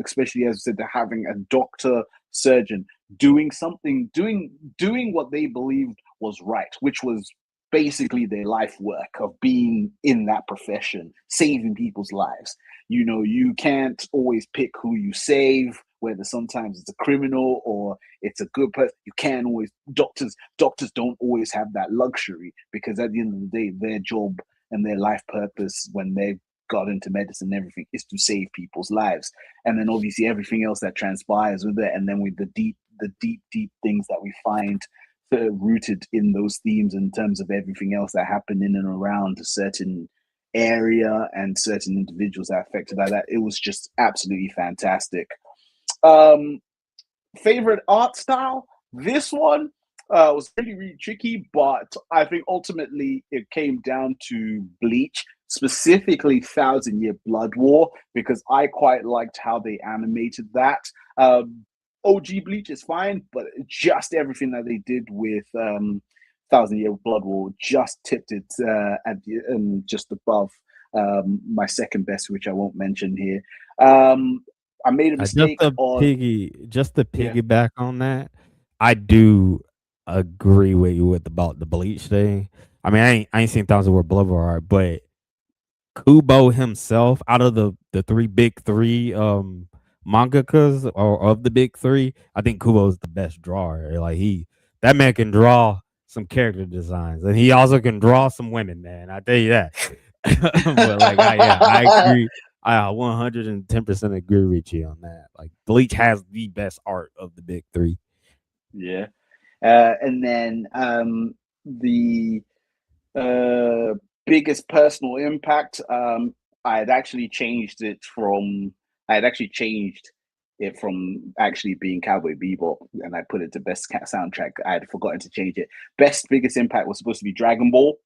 especially as I said, they're having a doctor surgeon doing what they believed was right, which was basically their life work of being in that profession, saving people's lives. You can't always pick who you save, whether sometimes it's a criminal or it's a good person. You can't always, doctors don't always have that luxury, because at the end of the day, their job and their life purpose when they've got into medicine and everything is to save people's lives. And then obviously everything else that transpires with it, and then with the deep things that we find rooted in those themes in terms of everything else that happened in and around a certain area and certain individuals that are affected by that. It was just absolutely fantastic. Favorite art style? This one was really tricky, but I think ultimately it came down to Bleach, specifically Thousand Year Blood War, because I quite liked how they animated that. OG Bleach is fine, but just everything that they did with Thousand Year Blood War just tipped it at the just above my second best, which I won't mention here. I made a mistake just to piggyback on that. I do agree with you about the Bleach thing. I mean, I ain't seen Thousand Year Blood War, but Kubo himself, out of the three big three mangakas or of the big three, I think Kubo is the best drawer. Like that man can draw some character designs, and he also can draw some women, man. I tell you that. But like, I agree. I 110% agree with you on that. Like, Bleach has the best art of the big three. Yeah. And then the biggest personal impact, I had actually changed it from actually being Cowboy Bebop, and I put it to best soundtrack. I had forgotten to change it. Best biggest impact was supposed to be Dragon Ball.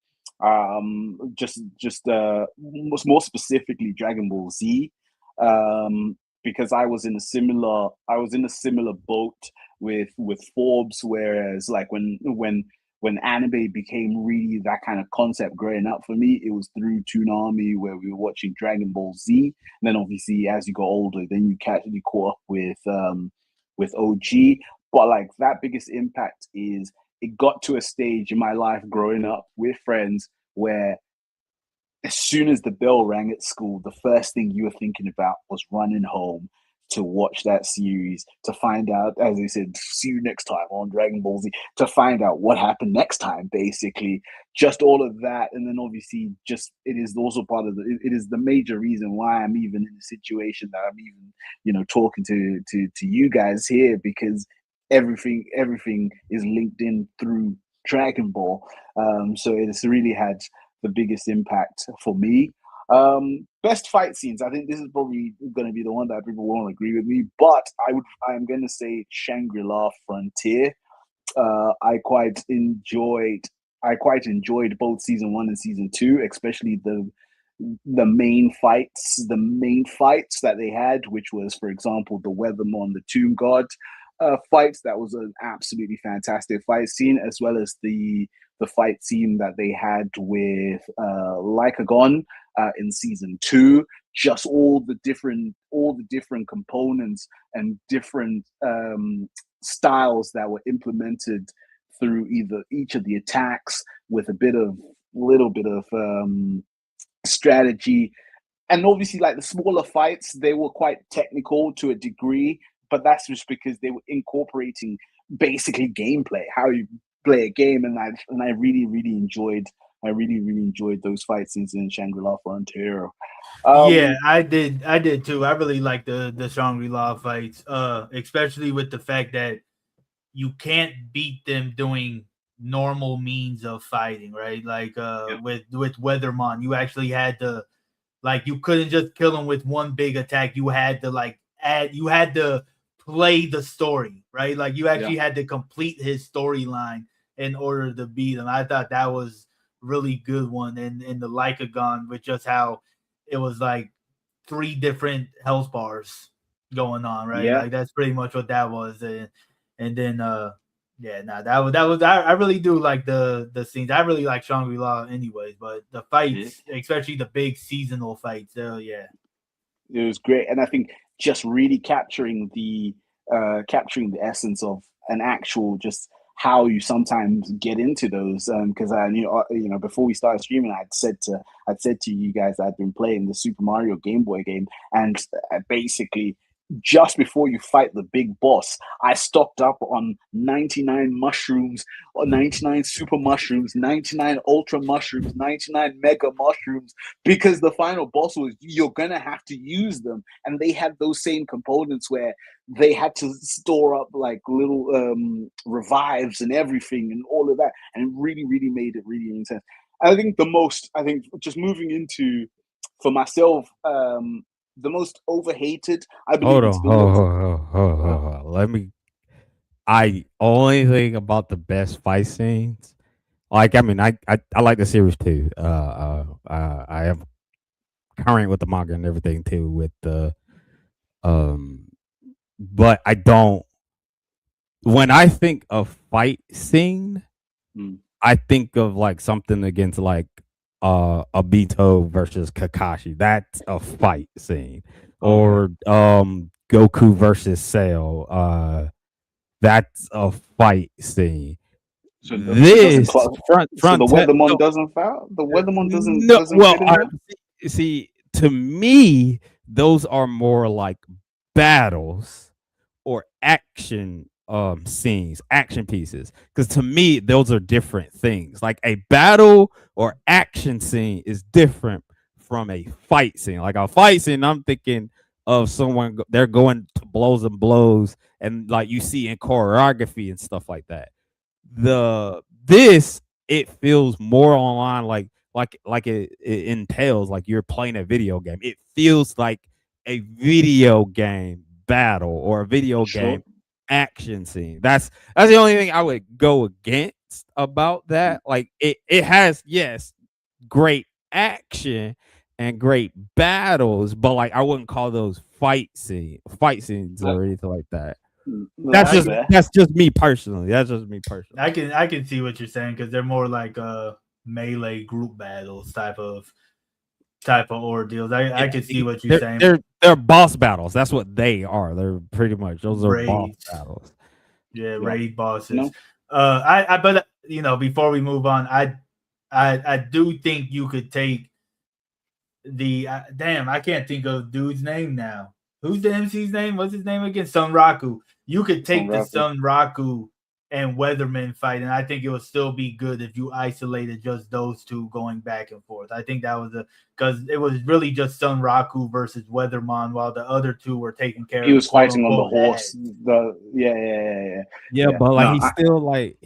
Just more specifically Dragon Ball Z. Because I was in a similar boat with Forbes, whereas like when anime became really that kind of concept growing up for me, it was through Toonami, where we were watching Dragon Ball Z. And then obviously as you got older, then you casually caught up with OG. But like that biggest impact is it got to a stage in my life growing up with friends where as soon as the bell rang at school, the first thing you were thinking about was running home to watch that series, to find out, as they said, see you next time on Dragon Ball Z, to find out what happened next time, basically. Just all of that. And then obviously just it is also part of it is the major reason why I'm even in the situation that I'm even, talking to you guys here, because everything is linked in through Dragon Ball. So it's really had the biggest impact for me. Best fight scenes. I think this is probably going to be the one that people won't agree with me, but I'm going to say Shangri-La Frontier. I quite enjoyed both season 1 and season 2, especially the main fights that they had, which was, for example, the Weathermon, the Tomb God fights. That was an absolutely fantastic fight scene, as well as the fight scene that they had with Lycagon in season 2. Just all the different components and different styles that were implemented through each of the attacks, with a little bit of strategy. And obviously, like the smaller fights, they were quite technical to a degree, but that's just because they were incorporating basically gameplay, how you play a game, and I really enjoyed those fight scenes in Shangri-La Frontier. Yeah, I did too. I really like the Shangri-La fights, especially with the fact that you can't beat them doing normal means of fighting, right? Like with Weathermon, you actually had to, like, you couldn't just kill him with one big attack. You had to play the story, right? Like you actually had to complete his storyline in order to beat him. I thought that was really good one. And in the Lycagon, with just how it was like 3 different health bars going on, right? Yeah. Like that's pretty much what that was. And then that was I really do like the scenes. I really like Shangri-La anyways, but the fights, especially the big seasonal fights, it was great. And I think just really capturing the essence of an actual, just how you sometimes get into those, because I knew, before we started streaming, I'd said to you guys that I'd been playing the Super Mario Game Boy game, and basically just before you fight the big boss, I stocked up on 99 mushrooms, or 99 super mushrooms, 99 ultra mushrooms, 99 mega mushrooms, because the final boss was, you're gonna have to use them, and they had those same components where they had to store up like little revives and everything and all of that, and it really made it really intense. I think just moving into, for myself, the most overhated, I believe. Hold on. Let me. I only think about the best fight scenes. Like, I mean, I like the series too. I am current with the manga and everything too. With the, but I don't. When I think of fight scene, I think of like something against like Obito versus Kakashi. That's a fight scene. Or Goku versus Cell. That's a fight scene. So the Weathermon doesn't foul. The Weathermon doesn't. No, well, see, to me, those are more like battles or action scenes, action pieces, because to me those are different things. Like a battle or action scene is different from a fight scene. Like a fight scene, I'm thinking of someone, they're going to blows and blows, and like you see in choreography and stuff like that. It feels more online, like it entails like you're playing a video game. It feels like a video game battle or a video Sure. game action scene. That's the only thing I would go against about that. Like it has, yes, great action and great battles, but like I wouldn't call those fight scenes or anything like that. That's I just can- that's just me personally. That's just me personally. I can see what you're saying because they're more like melee group battles type of ordeals. I can see what you're saying. They're boss battles. That's what they are. They're pretty much those are boss Raids. battles. Yeah, raid bosses. No. But before we move on, I do think you could take the damn. I can't think of dude's name now. Who's the MC's name? What's his name again? Sunraku. You could take the Sunraku and Weatherman fight, and I think it would still be good if you isolated just those two going back and forth. I think that was because it was really just Sunraku versus Weatherman, while the other two were taking care. He was of fighting on the quote-unquote horse. Yeah, Yeah. but like No, he's still like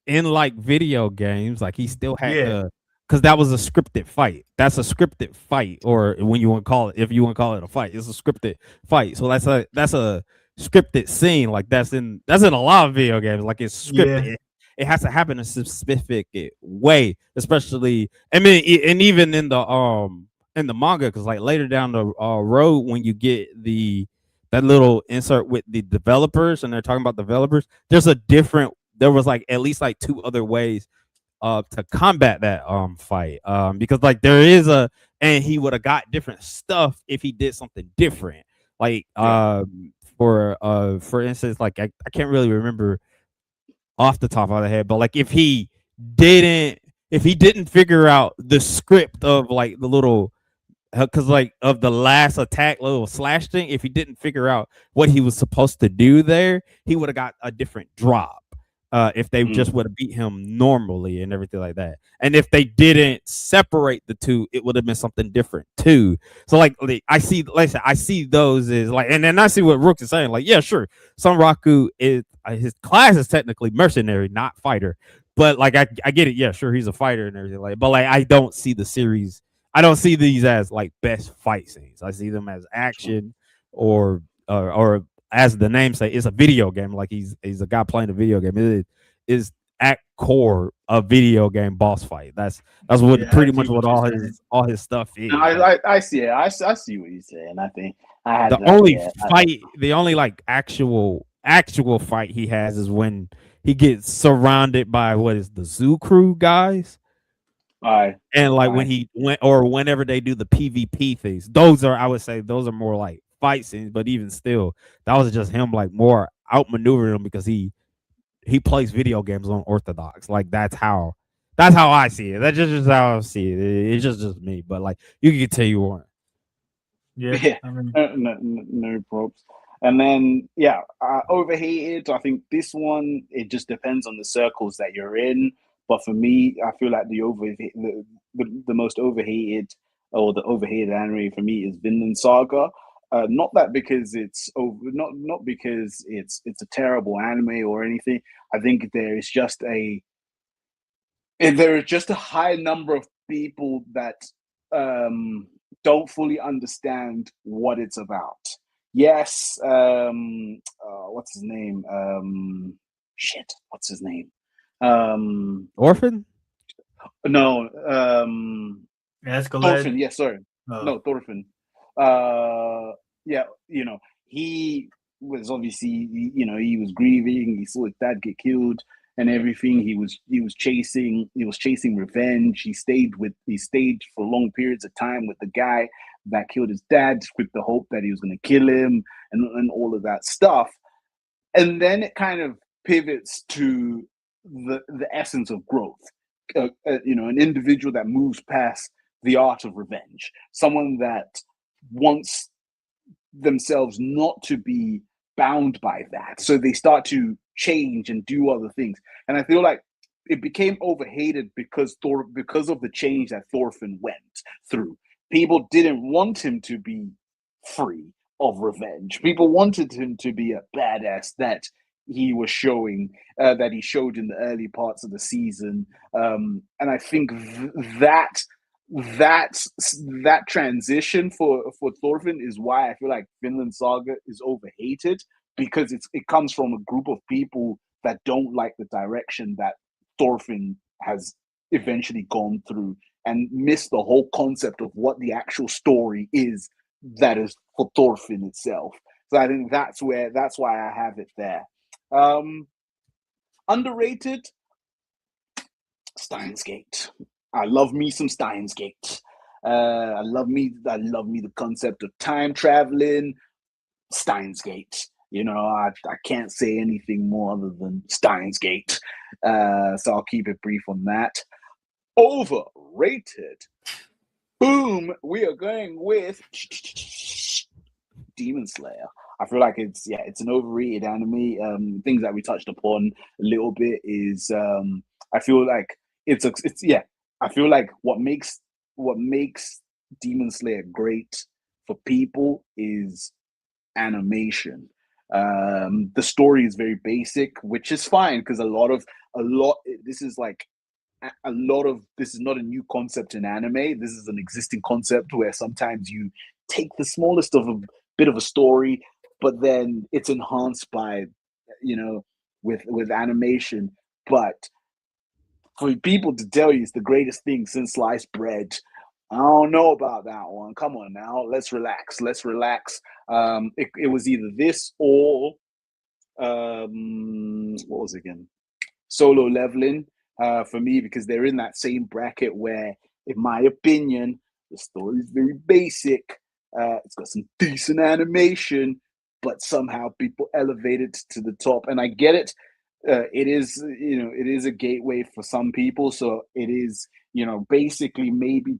in like video games, like he still had Yeah. to, because that was a scripted fight. That's a scripted fight, or when you want to call it, if you want to call it a fight, it's a scripted fight. So that's a scripted scene. Like that's in a lot of video games. Like it's scripted. Yeah. It has to happen in a specific way, especially and even in the manga, because like later down the road when you get that little insert with the developers and they're talking about developers, there was like at least like two other ways to combat that fight, because like there is and he would have got different stuff if he did something different, like for instance, like I can't really remember off the top of the head, but like if he didn't figure out the script of like the little, because like of the last attack little slash thing, if he didn't figure out what he was supposed to do there, he would have got a different drop. If they just would have beat him normally and everything like that, and if they didn't separate the two, it would have been something different too. So like I see, like I see those as like, and then I see what Rook is saying. Like, yeah, sure, Sunraku is his class is technically mercenary, not fighter, but like I get it. Yeah, sure, he's a fighter and everything like, but like I don't see the series. I don't see these as like best fight scenes. I see them as action or as the name say, it's a video game. Like he's a guy playing a video game. It is at core a video game boss fight. That's what pretty much what all his stuff is. I see it. I see what he's saying. I think I had the only like actual fight he has is when he gets surrounded by what is the Zoo Crew guys. And like when he went or whenever they do the PvP things, those are, I would say, those are more like fight scenes. But even still, that was just him like more outmaneuvering them because he plays video games on Orthodox. Like that's how I see it. That's just how I see it. It's just me. But like you can continue on. Yeah. No props. And then overheated. I think this one, it just depends on the circles that you're in. But for me, I feel like the most overhated or the overhated anime for me is Vinland Saga. Not that because it's not because it's a terrible anime or anything. I think there is just a high number of people that don't fully understand what it's about. Yes, what's his name? What's his name? Orphan? No, Escalade. Thorfinn. Yeah, sorry. Oh. No, Thorfinn. He was obviously, he was grieving. He saw his dad get killed and everything. He was chasing revenge. He stayed for long periods of time with the guy that killed his dad with the hope that he was going to kill him and all of that stuff. And then it kind of pivots to the essence of growth. An individual that moves past the art of revenge, someone that wants themselves not to be bound by that, so they start to change and do other things. And I feel like it became overhated because of the change that Thorfinn went through. People didn't want him to be free of revenge. People wanted him to be a badass that he was showing, that he showed in the early parts of the season. And I think that that transition for Thorfinn is why I feel like Vinland Saga is overhated, because it comes from a group of people that don't like the direction that Thorfinn has eventually gone through, and miss the whole concept of what the actual story is that is for Thorfinn itself. So I think that's why I have it there. Underrated, Steins Gate. I love me some Steins Gate. I love me the concept of time traveling. Steins Gate. You know, I can't say anything more other than Steins Gate. So I'll keep it brief on that. Overrated. Boom. We are going with Demon Slayer. I feel like it's an overrated anime. Things that we touched upon a little bit is I feel like I feel like what makes Demon Slayer great for people is animation. The story is very basic, which is fine, because this is not a new concept in anime. This is an existing concept where sometimes you take the smallest of a bit of a story, but then it's enhanced by, with animation. But for people to tell you it's the greatest thing since sliced bread, I don't know about that one. Come on now, let's relax. It was either this or what was it again? Solo Leveling for me, because they're in that same bracket where, in my opinion, the story is very basic. It's got some decent animation, but somehow people elevate it to the top. And I get it. It is a gateway for some people. So it is, basically maybe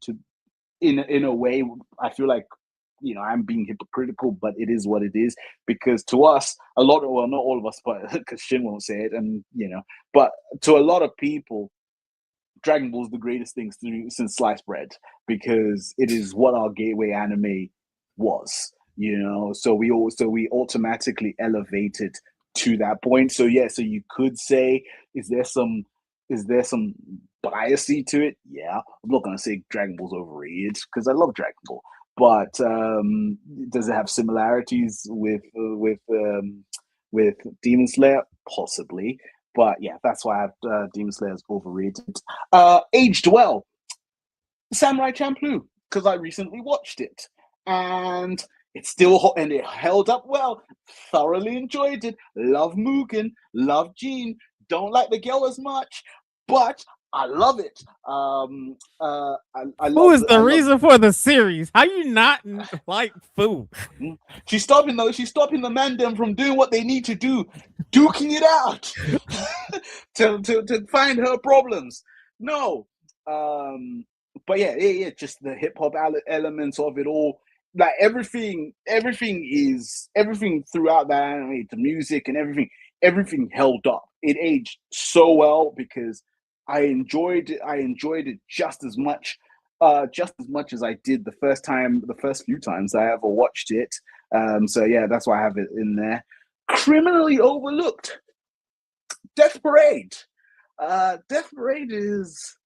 in a way, I feel like, I'm being hypocritical, but it is what it is, because to us, not all of us, but because Shin won't say it, and but to a lot of people, Dragon Ball is the greatest thing since sliced bread, because it is what our gateway anime was, so we automatically elevated to that point. So so you could say, is there some biasy to it? Yeah, I'm not gonna say Dragon Ball's overrated, because I love Dragon Ball, but does it have similarities with Demon Slayer? Possibly. But yeah, that's why I have Demon Slayer is overrated. Aged well, Samurai Champloo, because I recently watched it, and it's still hot, and it held up well. Thoroughly enjoyed it. Love Mugen, love Jean. Don't like the girl as much, but I love it. Who is the reason for the series? How you not like Fu? She's stopping the man them from doing what they need to do, duking it out to find her problems. No, but yeah, just the hip hop elements of it all. Like everything throughout that anime, the music and everything held up. It aged so well, because I enjoyed it just as much as I did the first few times I ever watched it. So yeah, that's why I have it in there. Criminally overlooked, Death Parade. Death Parade it's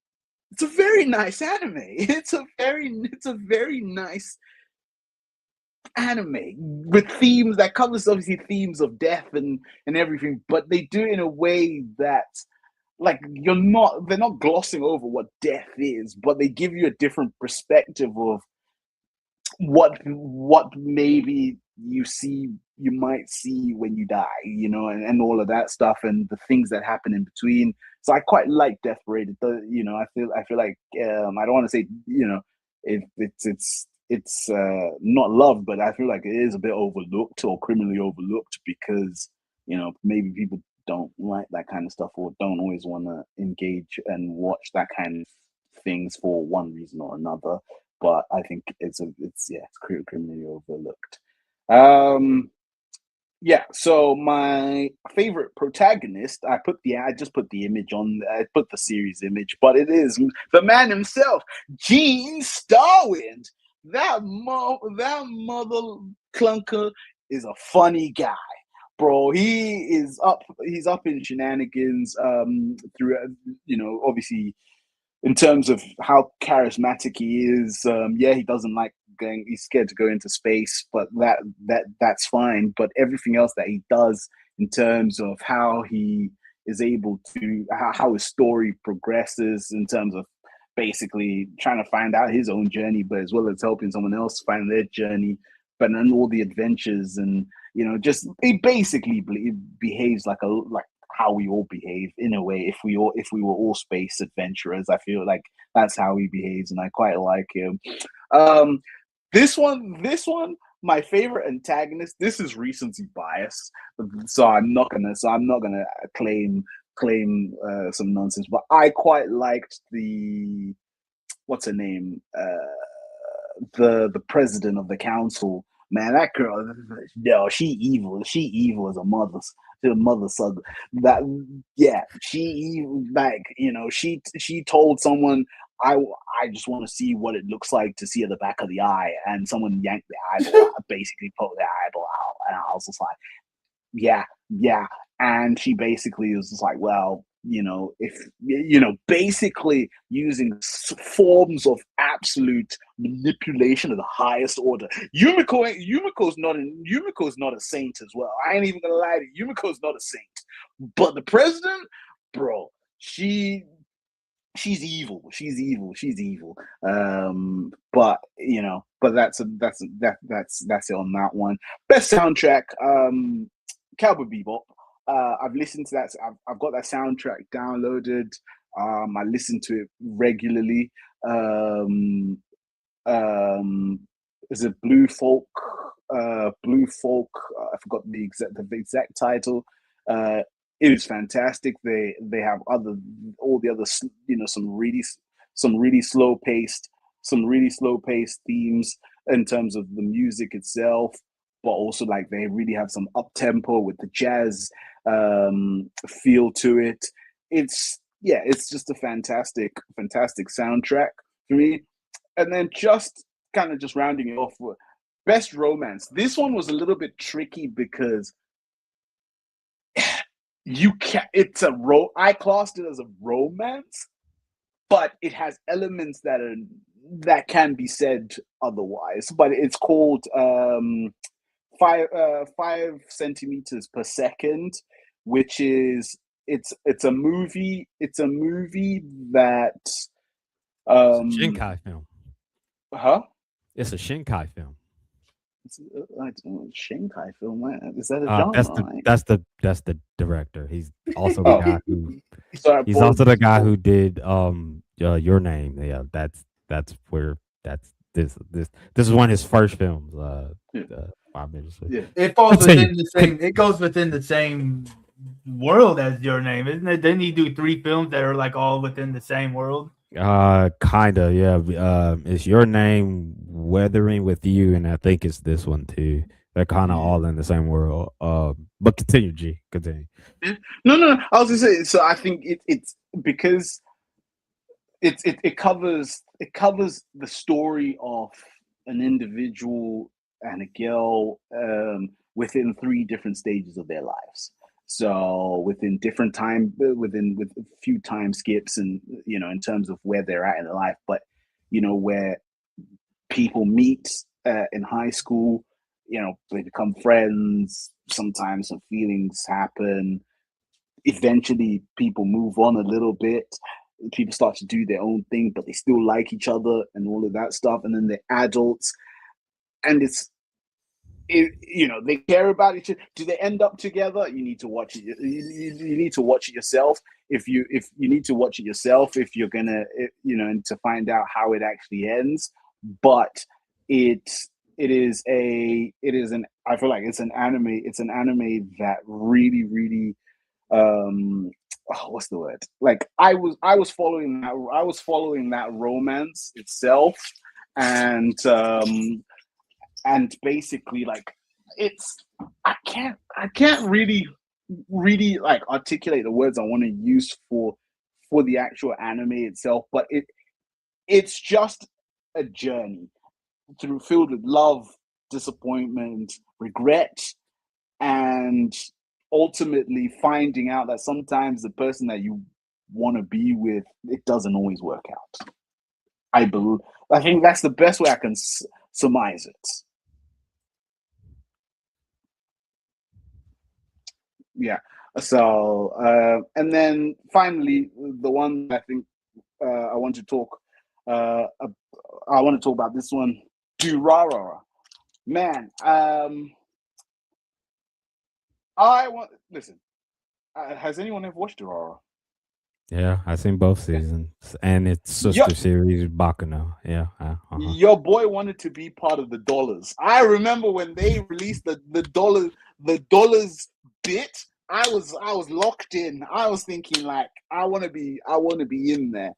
a very nice anime. It's a very nice anime with themes that covers, obviously, themes of death and everything, but they do it in a way that, like, they're not glossing over what death is, but they give you a different perspective of what maybe you might see when you die, and all of that stuff, and the things that happen in between. So I quite like Death Parade. I feel like I don't want to say it's not loved, but I feel like it is a bit overlooked, or criminally overlooked, because maybe people don't like that kind of stuff, or don't always want to engage and watch that kind of things for one reason or another. But I think it's criminally overlooked. So my favorite protagonist, I just put the image on. I put the series image, but it is the man himself, Gene Starwind. That mother clunker is a funny guy, bro. He's up in shenanigans through, obviously in terms of how charismatic he is. Yeah, he doesn't like going. He's scared to go into space, but that's fine. But everything else that he does in terms of how he is able to how his story progresses in terms of basically trying to find out his own journey, but as well as helping someone else find their journey, but then all the adventures and just it basically behaves like how we all behave in a way. If we were all space adventurers, I feel like that's how he behaves, and I quite like him. This one, my favorite antagonist. This is recency bias, so I'm not gonna claim some nonsense, but I quite liked the what's her name, the president of the council. Man, that girl, no, she evil. She evil as a mother son. That yeah, she like she told someone, I just want to see what it looks like to see at the back of the eye, and someone yanked the eyeball out, basically poked the eyeball out, and I was just like, yeah, and she basically was just like, well, if basically using forms of absolute manipulation of the highest order. Yumiko's not a saint as well. I ain't even gonna lie to you. Yumiko's not a saint, but the president, bro, she's evil. She's evil. But that's it on that one. Best soundtrack, Cowboy Bebop. I've listened to that. I've got that soundtrack downloaded. I listen to it regularly. Is it Blue Folk? Blue Folk. I forgot the exact title. It is fantastic. They have all the other some really slow paced themes in terms of the music itself, but also like they really have some up tempo with the jazz feel to it. It's just a fantastic soundtrack for me. And then just rounding it off with best romance. This one was a little bit tricky because I classed it as a romance, but it has elements that can be said otherwise. But it's called 5 centimeters per second, which is it's a movie that It's a Shinkai film. huh? It's a Shinkai film. I don't know, Shinkai film. Is that a genre? That's the director. He's also the guy who Sorry, he's also the guy who did Your Name. Yeah, this is one of his first films. 5 minutes. Yeah. It falls within the same. It goes within the same world as Your Name, isn't it? Didn't he do 3 films that are like all within the same world? Kinda, yeah. It's Your Name, Weathering with You, and I think it's this one too. They're kind of all in the same world. But continue, G. Continue. No. I was gonna say. So I think it's because it covers the story of an individual and a girl within 3 different stages of their lives. So within different time, with a few time skips, and in terms of where they're at in their life, but where people meet in high school, they become friends. Sometimes some feelings happen. Eventually, people move on a little bit. People start to do their own thing, but they still like each other and all of that stuff. And then they're adults, and they care about each other. Do they end up together? You need to watch it. You need to watch it yourself. If you need to watch it yourself, if you're gonna, to find out how it actually ends. But I feel like it's an anime. It's an anime that really, really, what's the word? Like I was following that romance itself, and basically like I can't really like articulate the words I want to use for the actual anime itself, but it's just a journey filled with love, disappointment, regret, and ultimately finding out that sometimes the person that you want to be with, it doesn't always work out. I think that's the best way I can surmise it. Yeah. So, and then finally, the one I think I want to talk about this one, Durarara. Man, listen. Has anyone ever watched Durarara? Yeah, I've seen both seasons and its sister series, Baccano. Yeah. Your boy wanted to be part of the Dollars. I remember when they released the Dollars bit. I was locked in. I was thinking like I want to be in there.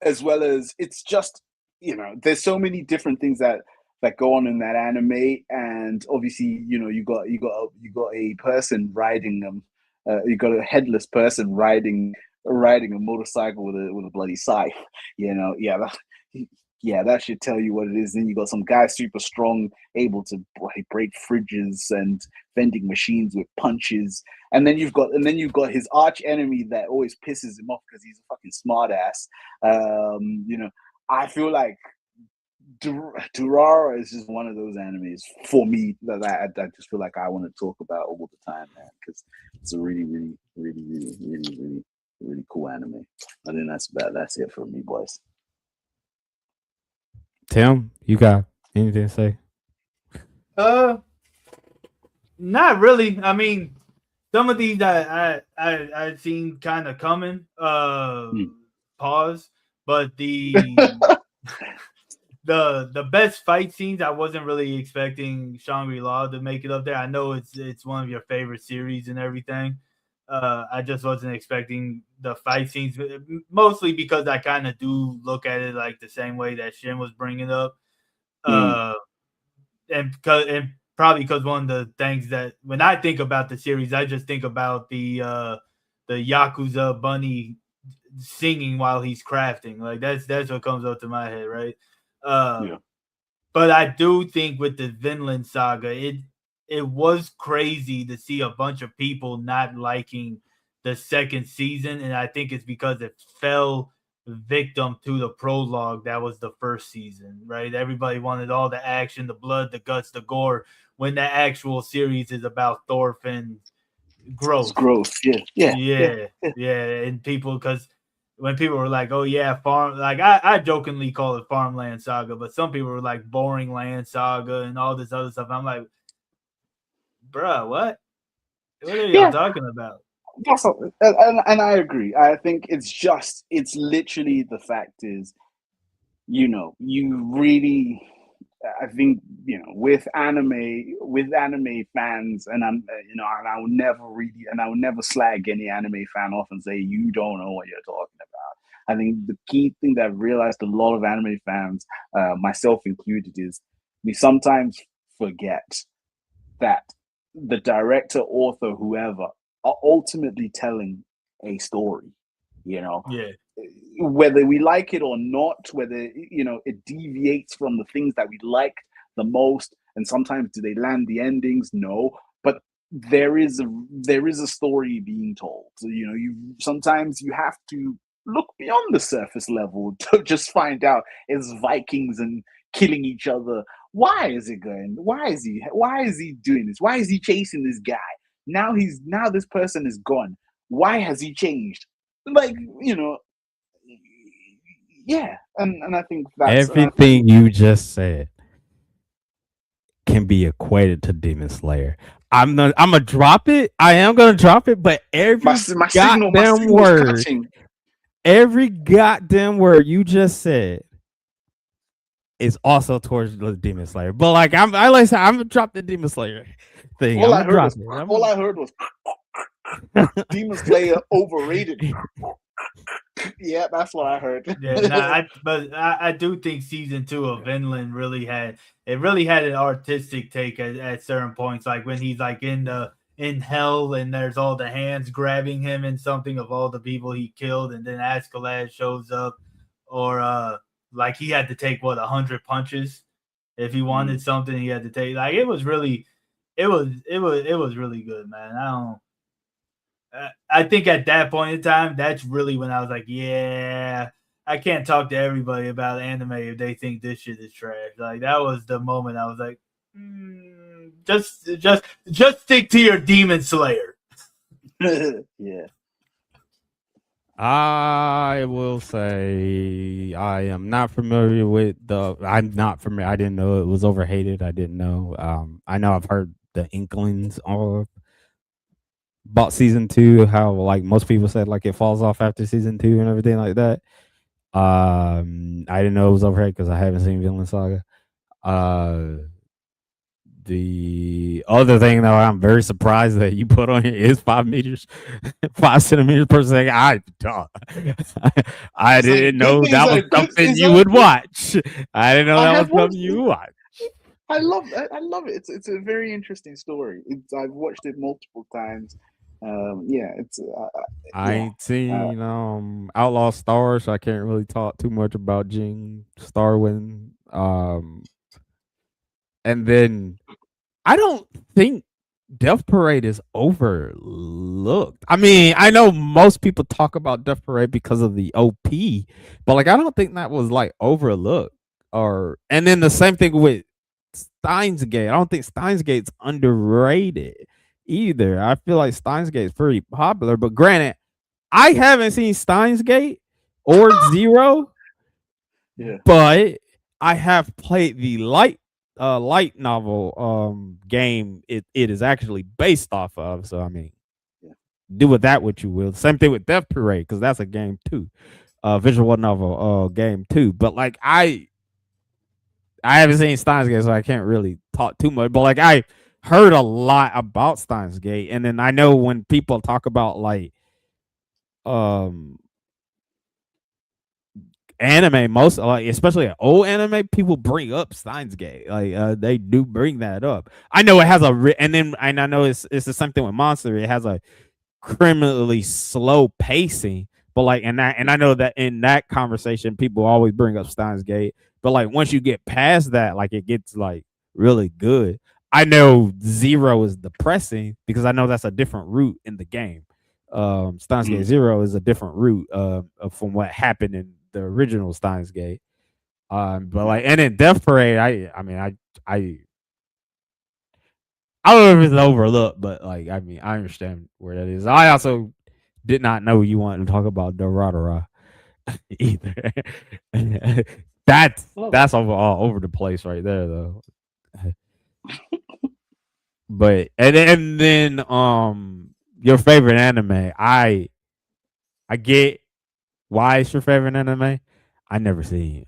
As well as it's just, there's so many different things that go on in that anime, and obviously you got a person riding them. You got a headless person riding a motorcycle with a bloody scythe. That should tell you what it is. Then you got some guy super strong, able to break fridges and vending machines with punches. And then you've got his arch enemy that always pisses him off because he's a fucking smart ass. I feel like Durarara is just one of those animes for me that I just feel like I want to talk about all the time, man, because it's a really, really, really, really, really, really, really cool anime. I think that's it for me, boys. Tim, you got anything to say? Not really. I mean, some of these that I've seen kind of coming. Pause. But the best fight scenes, I wasn't really expecting Shangri-La to make it up there. I know it's one of your favorite series and everything. I just wasn't expecting the fight scenes, mostly because I kind of do look at it like the same way that Shin was bringing up. And probably because one of the things that when I think about the series, I just think about the Yakuza bunny singing while he's crafting. Like that's what comes up to my head, right? But I do think with the Vinland Saga, it was crazy to see a bunch of people not liking the second season, and I think it's because it fell victim to the prologue that was the first season, right? Everybody wanted all the action, the blood, the guts, the gore, when the actual series is about Thorfinn's growth. It's growth, yeah. And people, because when people were like, "Oh yeah, farm," like I jokingly call it Farmland Saga, but some people were like Boring Land Saga and all this other stuff. I'm like, bruh, what are y'all talking about? And I agree. I think it's literally the fact is, you really, I think, with anime fans, and I'm, and I will never slag any anime fan off and say you don't know what you're talking about. I think the key thing that I've realized a lot of anime fans, myself included, is we sometimes forget that the director, author, whoever, are ultimately telling a story, whether we like it or not, whether it deviates from the things that we liked the most, and sometimes do they land the endings? No, but there is a story being told. So, sometimes you have to look beyond the surface level to just find out it's Vikings and killing each other. Why is it going? Why is he doing this? Why is he chasing this guy? Now this person is gone. Why has he changed? Like, yeah. And I think that's everything you just said can be equated to Demon Slayer. I'm gonna drop it. I am gonna drop it, but every goddamn word you just said is also towards the Demon Slayer. But like I'm gonna drop the Demon Slayer thing. All I heard was Demon Slayer overrated. Yeah, that's what I heard. But I do think season 2 of Vinland really had an artistic take at certain points, like when he's like in hell and there's all the hands grabbing him and something of all the people he killed, and then Askeladd shows up, or like he had to take 100 punches if he wanted something. He had to take, like, it was really good, man. I think at that point in time, that's really when I was like, yeah, I can't talk to everybody about anime if they think this shit is trash. Like that was the moment I was like, just stick to your Demon Slayer. Yeah. I will say I am not familiar with the. I'm not familiar. I didn't know it was overhated. I didn't know. I know I've heard the inklings of about season 2. How like most people said, like it falls off after season 2 and everything like that. I didn't know it was overhated because I haven't seen Vinland Saga. The other thing though, I'm very surprised that you put on here is 5 meters, 5 centimeters per second. I didn't know that was something you would watch. I didn't know that was something you would watch. I love it. It's a very interesting story. I've watched it multiple times. Yeah, it's. I ain't seen Outlaw Star, so I can't really talk too much about Jing Starwind. And then I don't think Death Parade is overlooked. I mean, I know most people talk about Death Parade because of the OP, but like I don't think that was like overlooked. And then the same thing with Steins Gate. I don't think Steins Gate's underrated either. I feel like Steins Gate is pretty popular, but granted, I haven't seen Steins Gate or Zero. Yeah. But I have played the light novel game it is actually based off of. So I mean, do with that what you will. Same thing with Death Parade, because that's a game too. Visual novel game too. But like I haven't seen Steins Gate, so I can't really talk too much. But like I heard a lot about Steins Gate, and then I know when people talk about like anime, most like especially old anime, people bring up Steins Gate. Like they do bring that up. I know it has and I know it's the same thing with Monster. It has a criminally slow pacing, but like and I know that in that conversation, people always bring up Steins Gate. But like once you get past that, like it gets like really good. I know Zero is depressing because I know that's a different route in the game. Steins Gate Zero is a different route from what happened in the original Steins Gate. But like, and in Death Parade, I don't know if it's overlooked, but like, I mean, I understand where that is. I also did not know you wanted to talk about Doradora either. that's all over the place right there, though. But and then your favorite anime, I get why it's your favorite anime. I never see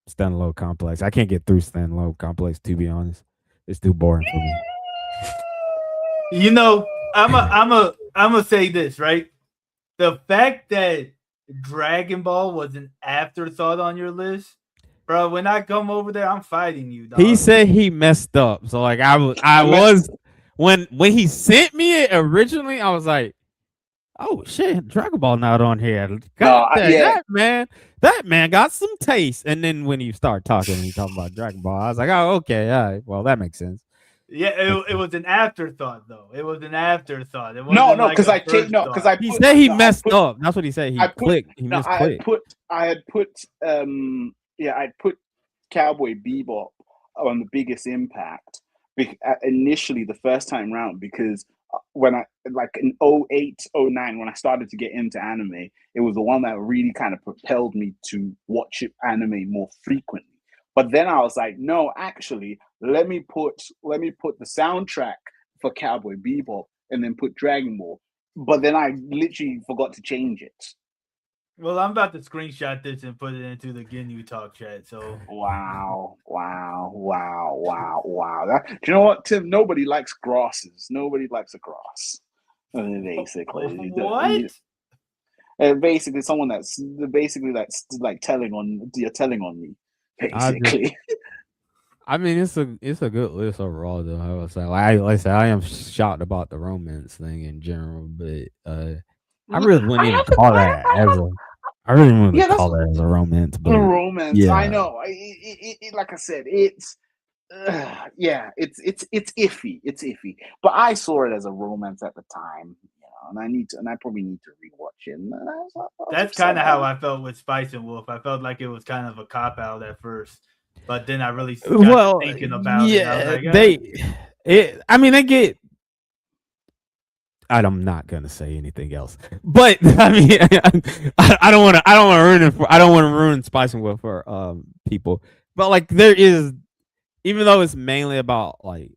Standalone Complex. I can't get through Standalone Complex, to be honest. It's too boring for me. You know, I'm a say this, right? The fact that Dragon Ball was an afterthought on your list, bro. When I come over there, I'm fighting you, dog. He said he messed up. So like I was when he sent me it originally, I was like, oh shit, Dragon Ball not on here. That man got some taste. And then when you start talking and you talking about Dragon Ball, I was like, oh, okay, all right. Well, that makes sense. Yeah, it was an afterthought though. It was an afterthought. No, because he said he messed up. That's what he said. He clicked. He misclicked. I had put Cowboy Bebop on the biggest impact initially the first time round, because when I like in 08, 09, when I started to get into anime, it was the one that really kind of propelled me to watch anime more frequently. But then I was like, no, actually, let me put the soundtrack for Cowboy Bebop and then put Dragon Ball. But then I literally forgot to change it. Well, I'm about to screenshot this and put it into the Ginyu Talk chat. So wow. Do you know what, Tim? Nobody likes grasses. Nobody likes a grass. Basically, what? Basically, someone that's like telling on me. Basically, I mean, it's a good list overall, though. I would say, like I said, I am shocked about the romance thing in general, but I really wouldn't even call that as a. I really wouldn't call that as a romance. But romance, yeah. I know. It like I said, it's iffy. It's iffy. But I saw it as a romance at the time. and I probably need to rewatch it. And That's kind of how I felt with Spice and Wolf. I felt like it was kind of a cop out at first, but then I really got thinking about it. I was like, they get. I'm not gonna say anything else, but I mean, I don't want to ruin it I don't want to ruin Spice and Wolf for people. But like, there is, even though it's mainly about like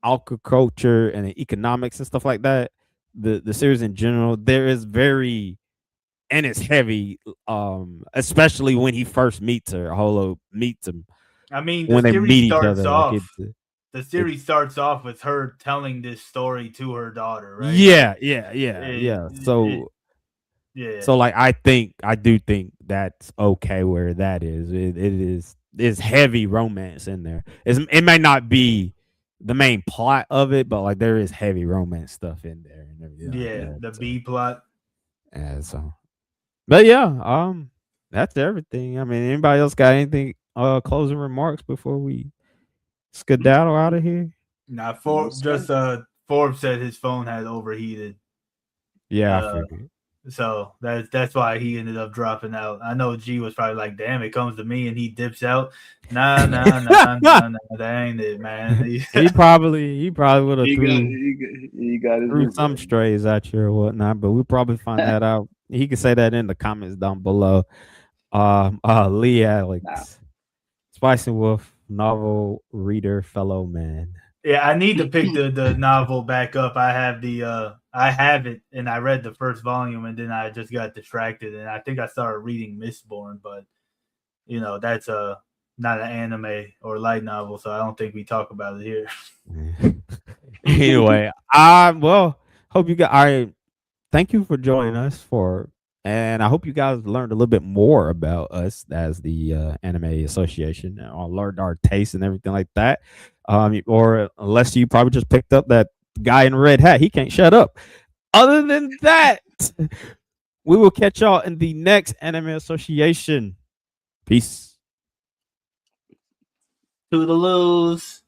agriculture and economics and stuff like that, the series in general, there is very, and it's heavy, especially when he first meets her. Holo meets him. I mean, when they meet each other, the series starts off with her telling this story to her daughter, right? Yeah. So like, I do think that's okay where that is. It's heavy romance in there. It may not be the main plot of it, but like, there is heavy romance stuff in there and everything. Yeah, like that, the B plot. And so, but yeah, that's everything. I mean, anybody else got anything closing remarks before we skedaddle out of here? Nah, Forbes said his phone had overheated. Yeah, I figured. So that's why he ended up dropping out. I know G was probably like, "Damn, it comes to me," and he dips out. Nah, that ain't it, man. he probably would have threw some strays at you or whatnot, but we'll probably find that out. He can say that in the comments down below. Lee Alex, Spice and Wolf novel reader, fellow man. Yeah, I need to pick the novel back up. I have it, and I read the first volume, and then I just got distracted, and I think I started reading Mistborn, but that's not an anime or light novel, so I don't think we talk about it here. Anyway, hope you guys. Thank you for joining us and I hope you guys learned a little bit more about us as the Anime Association, and learned our taste and everything like that. Or unless you probably just picked up that guy in red hat, he can't shut up. Other than that, we will catch y'all in the next Anime Association. Peace. Toodaloos.